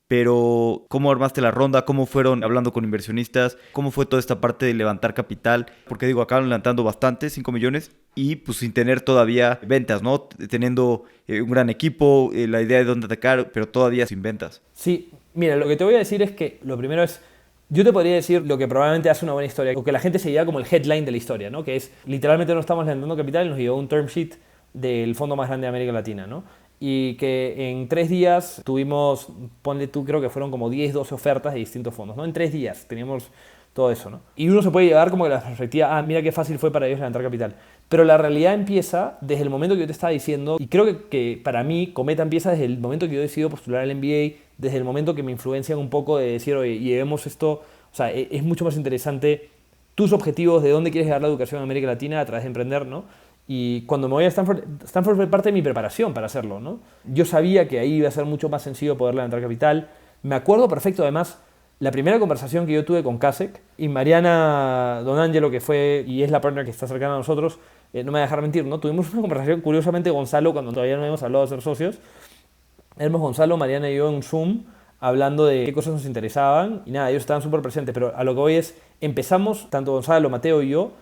pero ¿cómo armaste la ronda? ¿Cómo fueron hablando con inversionistas? ¿Cómo fue toda esta parte de levantar capital? Porque digo, acaban levantando bastante, 5 millones, y pues sin tener todavía ventas, ¿no? Teniendo un gran equipo, la idea de dónde atacar, pero todavía sin ventas. Sí, mira, lo que te voy a decir es que lo primero es, yo te podría decir lo que probablemente hace una buena historia, o que la gente se lleva como el headline de la historia, ¿no? Que es, literalmente no estamos levantando capital y nos llegó un term sheet del fondo más grande de América Latina, ¿no? Y que en 3 días tuvimos, ponle tú, creo que fueron como 10, 12 ofertas de distintos fondos, ¿no? En 3 días teníamos todo eso, ¿no? Y uno se puede llevar como que la perspectiva, mira qué fácil fue para ellos levantar capital. Pero la realidad empieza desde el momento que yo te estaba diciendo, y creo que para mí Cometa empieza desde el momento que yo decido postular al MBA, desde el momento que me influencian un poco de decir, oye, llevemos esto, o sea, es mucho más interesante tus objetivos, de dónde quieres llevar la educación en América Latina a través de emprender, ¿no? Y cuando me voy a Stanford, Stanford fue parte de mi preparación para hacerlo, ¿no? Yo sabía que ahí iba a ser mucho más sencillo poder levantar capital. Me acuerdo perfecto, además, la primera conversación que yo tuve con Kasek y Mariana Donangelo, que fue y es la partner que está cercana a nosotros, no me va a dejar mentir, ¿no? Tuvimos una conversación, curiosamente, Gonzalo, cuando todavía no habíamos hablado de ser socios, éramos Gonzalo, Mariana y yo en un Zoom hablando de qué cosas nos interesaban y nada, ellos estaban súper presentes, pero a lo que voy es, empezamos, tanto Gonzalo, Mateo y yo,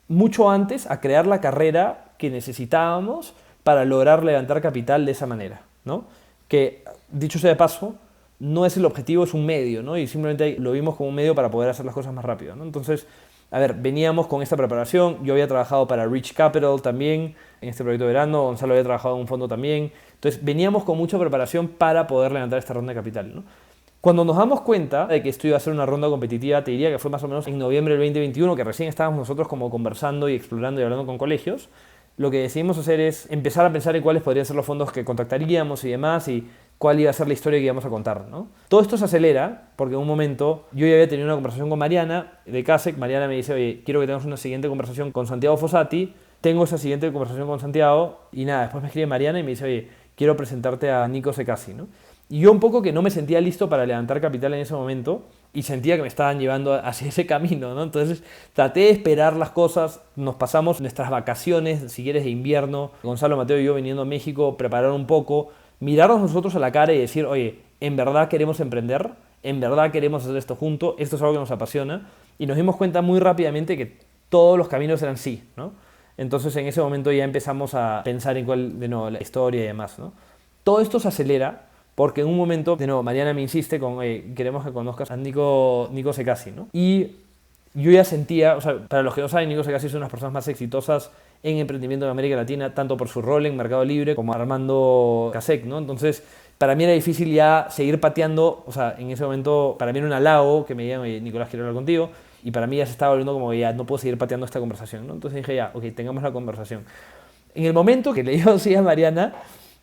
mucho antes a crear la carrera que necesitábamos para lograr levantar capital de esa manera, ¿no? Que, dicho sea de paso, no es el objetivo, es un medio, ¿no? Y simplemente lo vimos como un medio para poder hacer las cosas más rápido, ¿no? Entonces, a ver, veníamos con esta preparación, yo había trabajado para Rich Capital también, en este proyecto de verano, Gonzalo había trabajado en un fondo también, entonces veníamos con mucha preparación para poder levantar esta ronda de capital, ¿no? Cuando nos damos cuenta de que esto iba a ser una ronda competitiva, te diría que fue más o menos en noviembre del 2021, que recién estábamos nosotros como conversando y explorando y hablando con colegios, lo que decidimos hacer es empezar a pensar en cuáles podrían ser los fondos que contactaríamos y demás, y cuál iba a ser la historia que íbamos a contar, ¿no? Todo esto se acelera porque en un momento yo ya había tenido una conversación con Mariana de Kasek. Mariana me dice, oye, quiero que tengamos una siguiente conversación con Santiago Fossati. Tengo esa siguiente conversación con Santiago y nada, después me escribe Mariana y me dice, oye, quiero presentarte a Nico Sekasi, ¿no? Y yo un poco que no me sentía listo para levantar capital en ese momento y sentía que me estaban llevando hacia ese camino, ¿no? Entonces traté de esperar las cosas, nos pasamos nuestras vacaciones, si quieres, de invierno, Gonzalo, Mateo y yo viniendo a México, preparar un poco, mirarnos nosotros a la cara y decir, oye, ¿en verdad queremos emprender? ¿En verdad queremos hacer esto juntos? Esto es algo que nos apasiona. Y nos dimos cuenta muy rápidamente que todos los caminos eran sí, ¿no? Entonces en ese momento ya empezamos a pensar en cuál, de nuevo, la historia y demás, ¿no? Todo esto se acelera porque en un momento, de nuevo, Mariana me insiste con, queremos que conozcas a Nico Sekasi, ¿no? Y yo ya sentía, o sea, para los que no saben, Nico Sekasi es una de las personas más exitosas en emprendimiento en América Latina, tanto por su rol en Mercado Libre como Armando Kasek, ¿no? Entonces, para mí era difícil ya seguir pateando, o sea, en ese momento, para mí era un halago que me digan, oye, Nicolás, quiero hablar contigo, y para mí ya se estaba volviendo como, ya no puedo seguir pateando esta conversación, ¿no? Entonces dije, ya, ok, tengamos la conversación. En el momento que le digo sí a Mariana,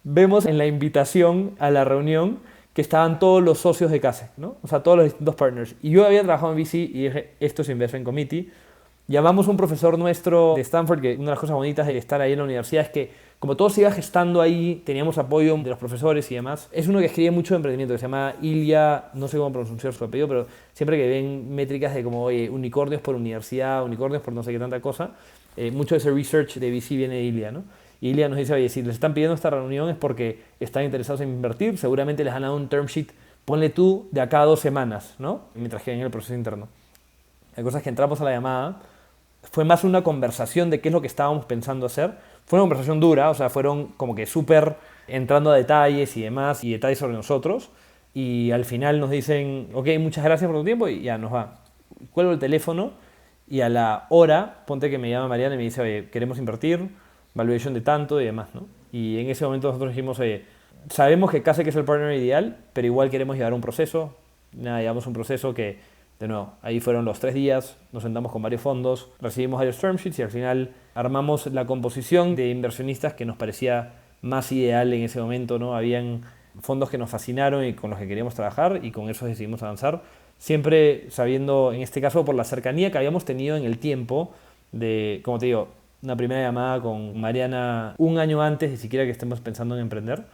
vemos en la invitación a la reunión que estaban todos los socios de Kasek, ¿no? O sea, todos los distintos partners. Y yo había trabajado en VC y dije, esto es Investment Committee. Llamamos a un profesor nuestro de Stanford, que una de las cosas bonitas de estar ahí en la universidad es que como todo se iba gestando ahí, teníamos apoyo de los profesores y demás. Es uno que escribe mucho de emprendimiento, que se llama Ilya, no sé cómo pronunciar su apellido, pero siempre que ven métricas de como, oye, unicornios por universidad, unicornios por no sé qué tanta cosa, mucho de ese research de VC viene de Ilya, ¿no? Y Ilya nos dice, oye, si les están pidiendo esta reunión es porque están interesados en invertir, seguramente les han dado un term sheet, ponle tú, de acá a 2 semanas, ¿no? Mientras que en el proceso interno. La cosa es que entramos a la llamada, fue más una conversación de qué es lo que estábamos pensando hacer. Fue una conversación dura, o sea, fueron como que súper entrando a detalles y demás, y detalles sobre nosotros, y al final nos dicen, ok, muchas gracias por tu tiempo, y ya nos va. Cuelgo el teléfono, y a la hora, ponte que me llama Mariana y me dice, oye, queremos invertir, valuation de tanto y demás, ¿no? Y en ese momento nosotros dijimos, oye, sabemos que Kasek es el partner ideal, pero igual queremos llevar un proceso. Nada, llevamos un proceso que, de nuevo, ahí fueron los 3 días, nos sentamos con varios fondos, recibimos varios term sheets y al final armamos la composición de inversionistas que nos parecía más ideal en ese momento, ¿no? Habían fondos que nos fascinaron y con los que queríamos trabajar y con esos decidimos avanzar, siempre sabiendo, en este caso, por la cercanía que habíamos tenido en el tiempo de, como te digo, una primera llamada con Mariana un año antes de siquiera que estemos pensando en emprender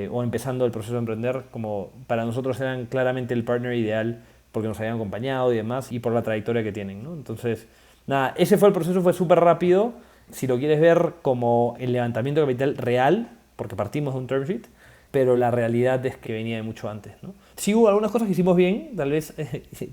o empezando el proceso de emprender, como para nosotros eran claramente el partner ideal porque nos habían acompañado y demás y por la trayectoria que tienen, ¿no? Entonces, nada, ese fue el proceso, fue súper rápido. Si lo quieres ver como el levantamiento de capital real, porque partimos de un term sheet, pero la realidad es que venía de mucho antes, ¿no? Sí hubo algunas cosas que hicimos bien, tal vez,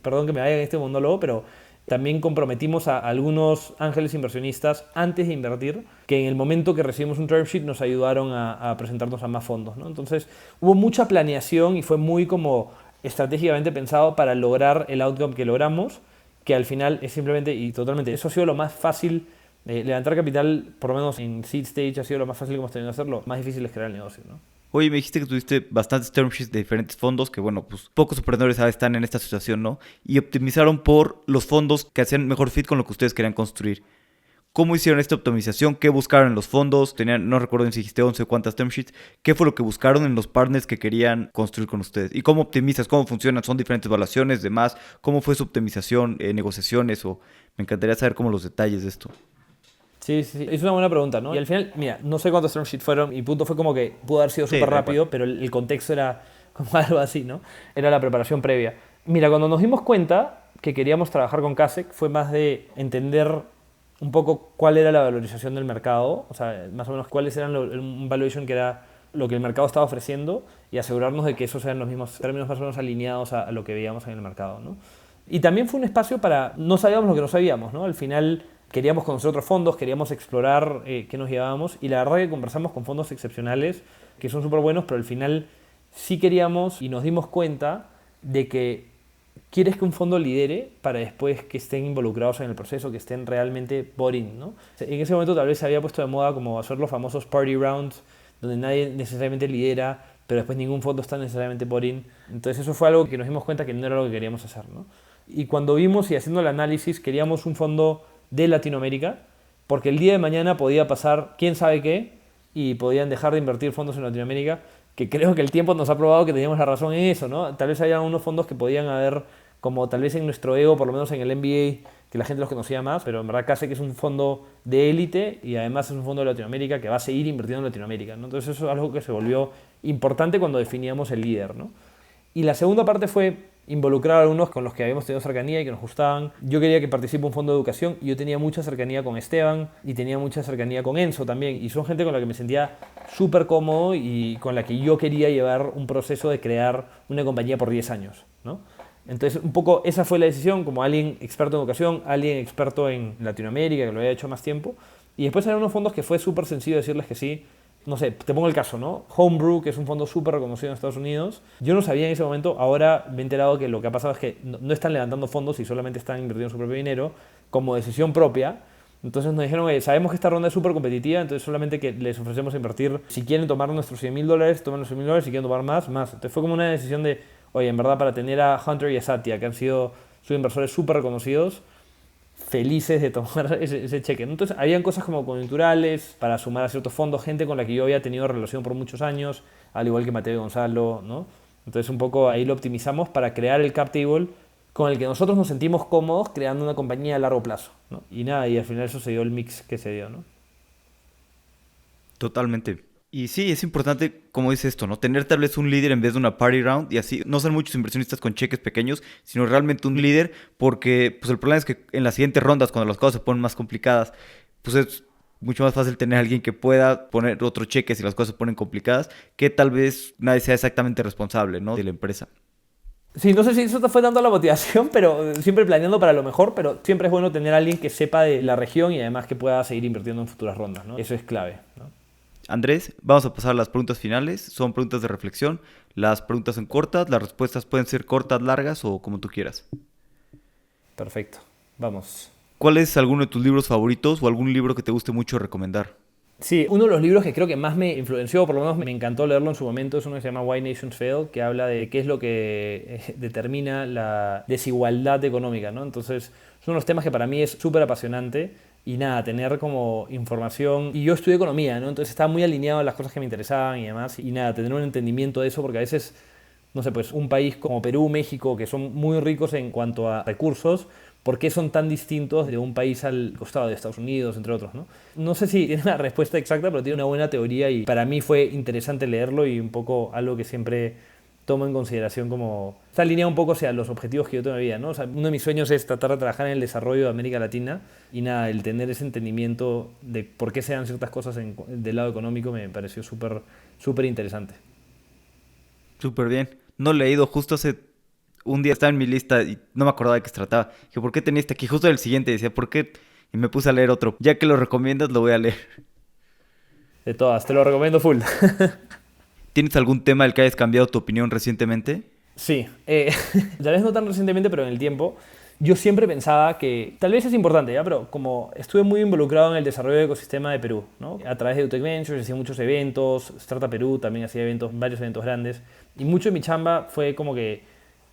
perdón que me vaya en este monólogo, pero también comprometimos a algunos ángeles inversionistas antes de invertir, que en el momento que recibimos un term sheet nos ayudaron a presentarnos a más fondos, ¿no? Entonces hubo mucha planeación y fue muy como estratégicamente pensado para lograr el outcome que logramos, que al final es simplemente y totalmente, eso ha sido lo más fácil, levantar capital, por lo menos en seed stage ha sido lo más fácil que hemos tenido que hacerlo, más difícil es crear el negocio, ¿no? Oye, me dijiste que tuviste bastantes term sheets de diferentes fondos, que bueno, pues pocos emprendedores están en esta situación, ¿no? Y optimizaron por los fondos que hacían mejor fit con lo que ustedes querían construir. ¿Cómo hicieron esta optimización? ¿Qué buscaron en los fondos? Tenían, no recuerdo si dijiste 11 o cuántas term sheets. ¿Qué fue lo que buscaron en los partners que querían construir con ustedes? ¿Y cómo optimizas? ¿Cómo funcionan? ¿Son diferentes evaluaciones, demás? ¿Cómo fue su optimización, negociaciones? O me encantaría saber como los detalles de esto. Sí, sí, sí, es una buena pregunta, ¿no? Y al final, mira, no sé cuántos term sheets fueron, y punto fue como que pudo haber sido Sí, súper da rápido, igual. pero el contexto era como algo así, ¿no? Era la preparación previa. Mira, cuando nos dimos cuenta que queríamos trabajar con Kasek, fue más de entender un poco cuál era la valorización del mercado, o sea, más o menos cuáles eran un valuation que era lo que el mercado estaba ofreciendo y asegurarnos de que esos eran los mismos términos más o menos alineados a lo que veíamos en el mercado, ¿no? Y también fue un espacio para, no sabíamos lo que no sabíamos, ¿no? Al final queríamos conocer otros fondos, queríamos explorar qué nos llevábamos y la verdad que conversamos con fondos excepcionales que son súper buenos, pero al final sí queríamos y nos dimos cuenta de que quieres que un fondo lidere para después que estén involucrados en el proceso, que estén realmente bought in, ¿no? En ese momento tal vez se había puesto de moda como hacer los famosos party rounds, donde nadie necesariamente lidera, pero después ningún fondo está necesariamente bought in. Entonces eso fue algo que nos dimos cuenta que no era lo que queríamos hacer, ¿no? Y cuando vimos y haciendo el análisis, queríamos un fondo de Latinoamérica, porque el día de mañana podía pasar quién sabe qué y podían dejar de invertir fondos en Latinoamérica, que creo que el tiempo nos ha probado que teníamos la razón en eso, ¿no? Tal vez haya unos fondos que podían haber, como tal vez en nuestro ego, por lo menos en el MBA, que la gente los conocía más, pero en verdad Kasek es un fondo de élite y además es un fondo de Latinoamérica que va a seguir invirtiendo en Latinoamérica, ¿no? Entonces eso es algo que se volvió importante cuando definíamos el líder, ¿no? Y la segunda parte fue involucrar a algunos con los que habíamos tenido cercanía y que nos gustaban. Yo quería que participe un fondo de educación y yo tenía mucha cercanía con Esteban y tenía mucha cercanía con Enzo también. Y son gente con la que me sentía súper cómodo y con la que yo quería llevar un proceso de crear una compañía por 10 años, ¿no? Entonces, un poco esa fue la decisión, como alguien experto en educación, alguien experto en Latinoamérica, que lo había hecho más tiempo. Y después eran unos fondos que fue súper sencillo decirles que sí. No sé, te pongo el caso, ¿no? Homebrew, que es un fondo súper reconocido en Estados Unidos. Yo no sabía en ese momento, ahora me he enterado que lo que ha pasado es que no están levantando fondos y solamente están invirtiendo su propio dinero como decisión propia. Entonces nos dijeron, oye, sabemos que esta ronda es súper competitiva, entonces solamente que les ofrecemos invertir, si quieren tomar nuestros $100,000, tomen los $100,000, si quieren tomar más, más. Entonces fue como una decisión de, oye, en verdad para tener a Hunter y a Satya, que han sido sus inversores súper reconocidos, felices de tomar ese cheque. Entonces, habían cosas como coyunturales para sumar a ciertos fondos, gente con la que yo había tenido relación por muchos años, al igual que Mateo y Gonzalo, ¿no? Entonces, un poco ahí lo optimizamos para crear el cap table con el que nosotros nos sentimos cómodos creando una compañía a largo plazo, ¿no? Y nada, y al final eso se dio el mix que se dio, ¿no? Totalmente. Y sí, es importante, como dice esto, ¿no? Tener tal vez un líder en vez de una party round y así no ser muchos inversionistas con cheques pequeños, sino realmente un líder porque pues el problema es que en las siguientes rondas, cuando las cosas se ponen más complicadas, pues es mucho más fácil tener a alguien que pueda poner otro cheque si las cosas se ponen complicadas, que tal vez nadie sea exactamente responsable, ¿no? De la empresa. Sí, no sé si eso te fue dando la motivación, pero siempre planeando para lo mejor, pero siempre es bueno tener a alguien que sepa de la región y además que pueda seguir invirtiendo en futuras rondas, ¿no? Eso es clave, ¿no? Andrés, vamos a pasar a las preguntas finales. Son preguntas de reflexión. Las preguntas son cortas, las respuestas pueden ser cortas, largas o como tú quieras. Perfecto, vamos. ¿Cuál es alguno de tus libros favoritos o algún libro que te guste mucho recomendar? Sí, uno de los libros que creo que más me influenció, por lo menos me encantó leerlo en su momento, es uno que se llama Why Nations Fail, que habla de qué es lo que determina la desigualdad económica, ¿no? Entonces, es uno de los temas que para mí es súper apasionante y nada, tener como información. Y yo estudié economía, ¿no? Entonces estaba muy alineado a las cosas que me interesaban y demás. Y nada, tener un entendimiento de eso, porque a veces, no sé, pues un país como Perú, México, que son muy ricos en cuanto a recursos, ¿por qué son tan distintos de un país al costado de Estados Unidos, entre otros, ¿no? No sé si tiene una respuesta exacta, pero tiene una buena teoría y para mí fue interesante leerlo y un poco algo que siempre tomo en consideración como... Está alineado un poco hacia los objetivos que yo tengo en mi vida, ¿no? O sea, uno de mis sueños es tratar de trabajar en el desarrollo de América Latina y nada, el tener ese entendimiento de por qué se dan ciertas cosas del lado económico me pareció súper interesante. Súper bien. No lo he leído, justo hace un día estaba en mi lista y no me acordaba de qué se trataba. Dije, ¿por qué tenía este aquí? Justo el siguiente decía, ¿por qué? Y me puse a leer otro. Ya que lo recomiendas, lo voy a leer. De todas, te lo recomiendo full. ¿Tienes algún tema del que hayas cambiado tu opinión recientemente? Sí, tal vez no tan recientemente, pero en el tiempo, yo siempre pensaba que, tal vez es importante, ¿ya? Pero como estuve muy involucrado en el desarrollo del ecosistema de Perú, ¿no? A través de UTEC Ventures, hacía muchos eventos, Startup Perú también hacía eventos, varios eventos grandes, y mucho de mi chamba fue como que,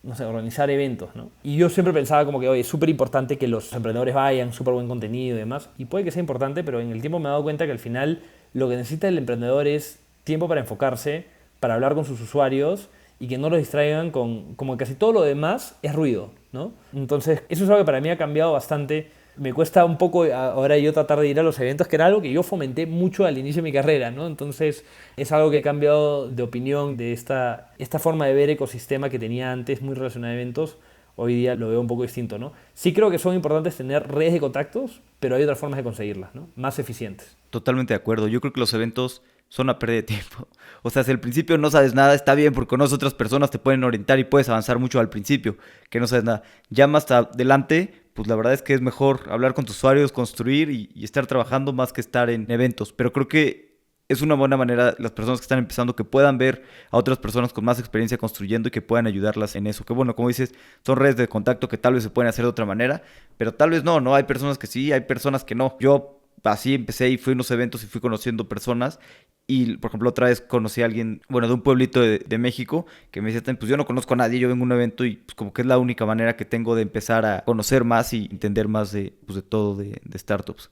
no sé, organizar eventos, ¿no? Y yo siempre pensaba como que, oye, es súper importante que los emprendedores vayan, súper buen contenido y demás, y puede que sea importante, pero en el tiempo me he dado cuenta que al final lo que necesita el emprendedor es tiempo para enfocarse, para hablar con sus usuarios, y que no los distraigan con como casi todo lo demás es ruido, ¿no? Entonces, eso es algo que para mí ha cambiado bastante. Me cuesta un poco ahora yo tratar de ir a los eventos, que era algo que yo fomenté mucho al inicio de mi carrera, ¿no? Entonces, es algo que he cambiado de opinión de esta forma de ver ecosistema que tenía antes muy relacionada a eventos. Hoy día lo veo un poco distinto, ¿no? Sí creo que son importantes tener redes de contactos, pero hay otras formas de conseguirlas, ¿no? Más eficientes. Totalmente de acuerdo. Yo creo que los eventos son una pérdida de tiempo. O sea, si al principio no sabes nada, está bien porque conoces otras personas, te pueden orientar y puedes avanzar mucho al principio, que no sabes nada. Ya más adelante, pues la verdad es que es mejor hablar con tus usuarios, construir y estar trabajando más que estar en eventos. Pero creo que es una buena manera las personas que están empezando que puedan ver a otras personas con más experiencia construyendo y que puedan ayudarlas en eso. Que bueno, como dices, son redes de contacto que tal vez se pueden hacer de otra manera, pero tal vez no, ¿no? Hay personas que sí, hay personas que no. Yo así empecé y fui a unos eventos y fui conociendo personas y, por ejemplo, otra vez conocí a alguien, bueno, de un pueblito de México que me decía, pues yo no conozco a nadie, yo vengo a un evento y pues como que es la única manera que tengo de empezar a conocer más y entender más de todo de startups.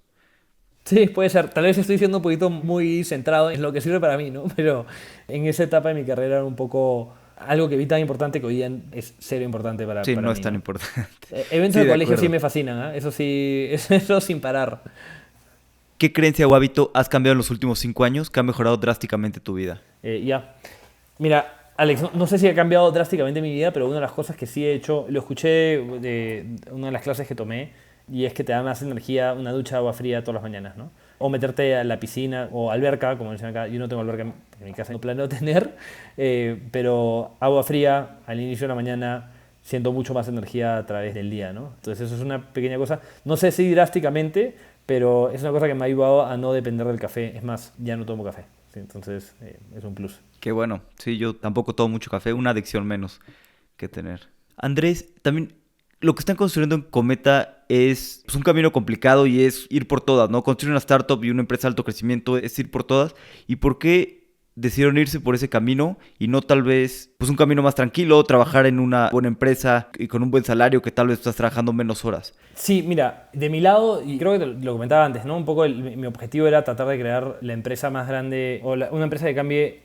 Sí, puede ser. Tal vez estoy siendo un poquito muy centrado en lo que sirve para mí, ¿no? Pero en esa etapa de mi carrera era un poco algo que vi tan importante que hoy día es cero importante Sí, para no es mí, tan ¿no? importante. Eventos Sí, de de colegio sí acuerdo. me fascinan, ¿ah? Eso sí, eso sin parar. ¿Qué creencia o hábito has cambiado en los últimos 5 años que ha mejorado drásticamente tu vida? Ya. Mira, Alex, no sé si ha cambiado drásticamente mi vida, pero una de las cosas que sí he hecho, lo escuché de una de las clases que tomé, y es que te da más energía una ducha de agua fría todas las mañanas, ¿no? O meterte a la piscina o alberca, como dicen acá. Yo no tengo alberca en mi casa, no planeo tener, pero agua fría al inicio de la mañana, siento mucho más energía a través del día, ¿no? Entonces eso es una pequeña cosa, no sé si drásticamente, pero es una cosa que me ha ayudado a no depender del café. Es más, ya no tomo café, ¿sí? Entonces es un plus. Qué bueno. Sí, yo tampoco tomo mucho café, una adicción menos que tener. Andrés, también lo que están construyendo en Cometa es pues, un camino complicado y es ir por todas, ¿no? Construir una startup y una empresa de alto crecimiento es ir por todas. ¿Y por qué decidieron irse por ese camino y no tal vez pues un camino más tranquilo, trabajar en una buena empresa y con un buen salario que tal vez estás trabajando menos horas? Sí, mira, de mi lado, y creo que lo comentaba antes, ¿no? Un poco mi objetivo era tratar de crear la empresa más grande, o una empresa que cambie,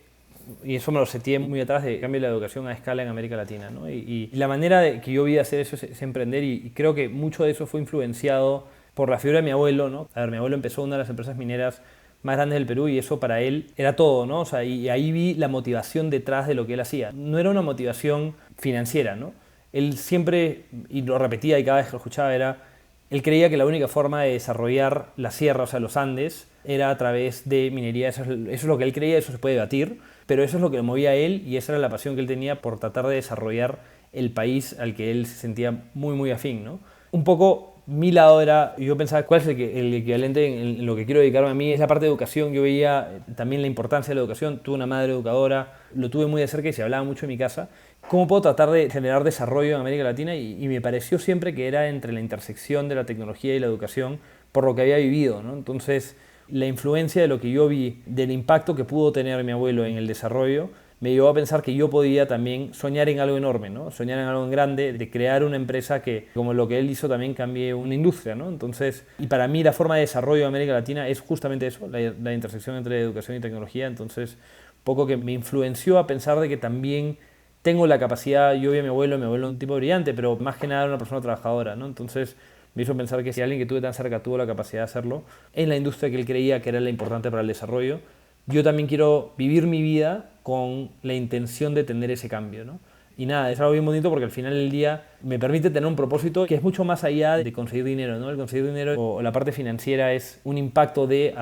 y eso me lo seteé muy atrás, de cambie la educación a escala en América Latina, ¿no? Y la manera que yo vi de hacer eso es emprender, y creo que mucho de eso fue influenciado por la figura de mi abuelo, ¿no? A ver, mi abuelo empezó una de las empresas mineras más grandes del Perú, y eso para él era todo, ¿no? O sea, y ahí vi la motivación detrás de lo que él hacía. No era una motivación financiera, ¿no? Él siempre, y lo repetía y cada vez que lo escuchaba, él creía que la única forma de desarrollar la sierra, o sea, los Andes, era a través de minería. Eso es lo que él creía, eso se puede debatir, pero eso es lo que lo movía a él, y esa era la pasión que él tenía por tratar de desarrollar el país al que él se sentía muy, muy afín, ¿no? Un poco mi lado era, yo pensaba, ¿cuál es el equivalente en lo que quiero dedicarme a mí? Es la parte de educación. Yo veía también la importancia de la educación. Tuve una madre educadora, lo tuve muy de cerca y se hablaba mucho en mi casa. ¿Cómo puedo tratar de generar desarrollo en América Latina? Y me pareció siempre que era entre la intersección de la tecnología y la educación, por lo que había vivido, ¿no? Entonces, la influencia de lo que yo vi, del impacto que pudo tener mi abuelo en el desarrollo, me llevó a pensar que yo podía también soñar en algo enorme, ¿no? Soñar en algo en grande, de crear una empresa que, como lo que él hizo, también cambie una industria, ¿no? Entonces, y para mí la forma de desarrollo de América Latina es justamente eso, la intersección entre educación y tecnología. Entonces, poco que me influenció a pensar de que también tengo la capacidad. Yo vi a mi abuelo es un tipo brillante, pero más que nada era una persona trabajadora, ¿no? Entonces, me hizo pensar que si alguien que tuve tan cerca tuvo la capacidad de hacerlo en la industria que él creía que era la importante para el desarrollo, yo también quiero vivir mi vida con la intención de tener ese cambio, ¿no? Y nada, es algo bien bonito porque al final del día me permite tener un propósito que es mucho más allá de conseguir dinero, ¿no? El conseguir dinero o la parte financiera es un impacto de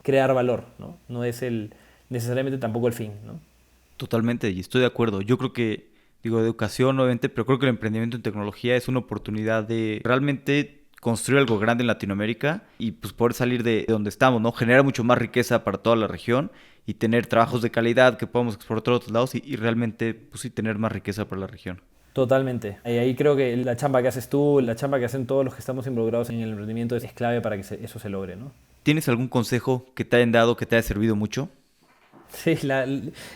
crear valor, ¿no? No es necesariamente tampoco el fin, ¿no? Totalmente, y estoy de acuerdo. Yo creo que, digo, de educación obviamente, pero creo que el emprendimiento en tecnología es una oportunidad de realmente construir algo grande en Latinoamérica y pues poder salir de donde estamos, ¿no? Generar mucho más riqueza para toda la región y tener trabajos de calidad que podamos exportar a otros lados y realmente, pues sí, tener más riqueza para la región. Totalmente. Y ahí creo que la chamba que haces tú, la chamba que hacen todos los que estamos involucrados en el emprendimiento es clave para que eso se logre, ¿no? ¿Tienes algún consejo que te hayan dado que te haya servido mucho? Sí,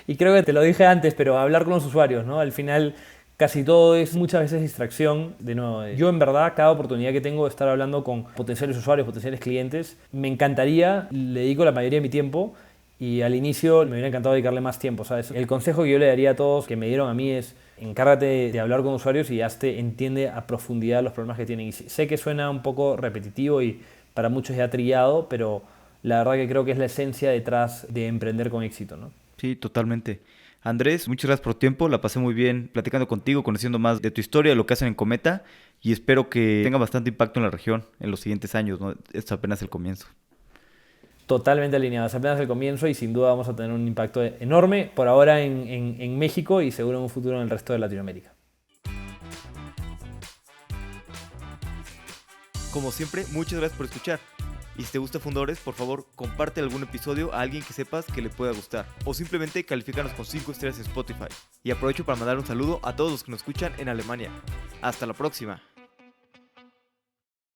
y creo que te lo dije antes, pero hablar con los usuarios, ¿no? Al final casi todo es muchas veces distracción. De nuevo, yo en verdad cada oportunidad que tengo de estar hablando con potenciales usuarios, potenciales clientes, me encantaría, le dedico la mayoría de mi tiempo y al inicio me hubiera encantado dedicarle más tiempo, ¿sabes? El consejo que yo le daría a todos que me dieron a mí es encárgate de hablar con usuarios y entiende a profundidad los problemas que tienen. Y sé que suena un poco repetitivo y para muchos ya trillado, pero la verdad que creo que es la esencia detrás de emprender con éxito, ¿no? Sí, totalmente. Andrés, muchas gracias por tu tiempo. La pasé muy bien platicando contigo, conociendo más de tu historia, de lo que hacen en Cometa y espero que tenga bastante impacto en la región en los siguientes años, ¿no? Esto es apenas el comienzo. Totalmente alineados, apenas el comienzo y sin duda vamos a tener un impacto enorme por ahora en México y seguro en un futuro en el resto de Latinoamérica. Como siempre, muchas gracias por escuchar. Y si te gusta Fundadores, por favor, comparte algún episodio a alguien que sepas que le pueda gustar. O simplemente califícanos con 5 estrellas en Spotify. Y aprovecho para mandar un saludo a todos los que nos escuchan en Alemania. Hasta la próxima.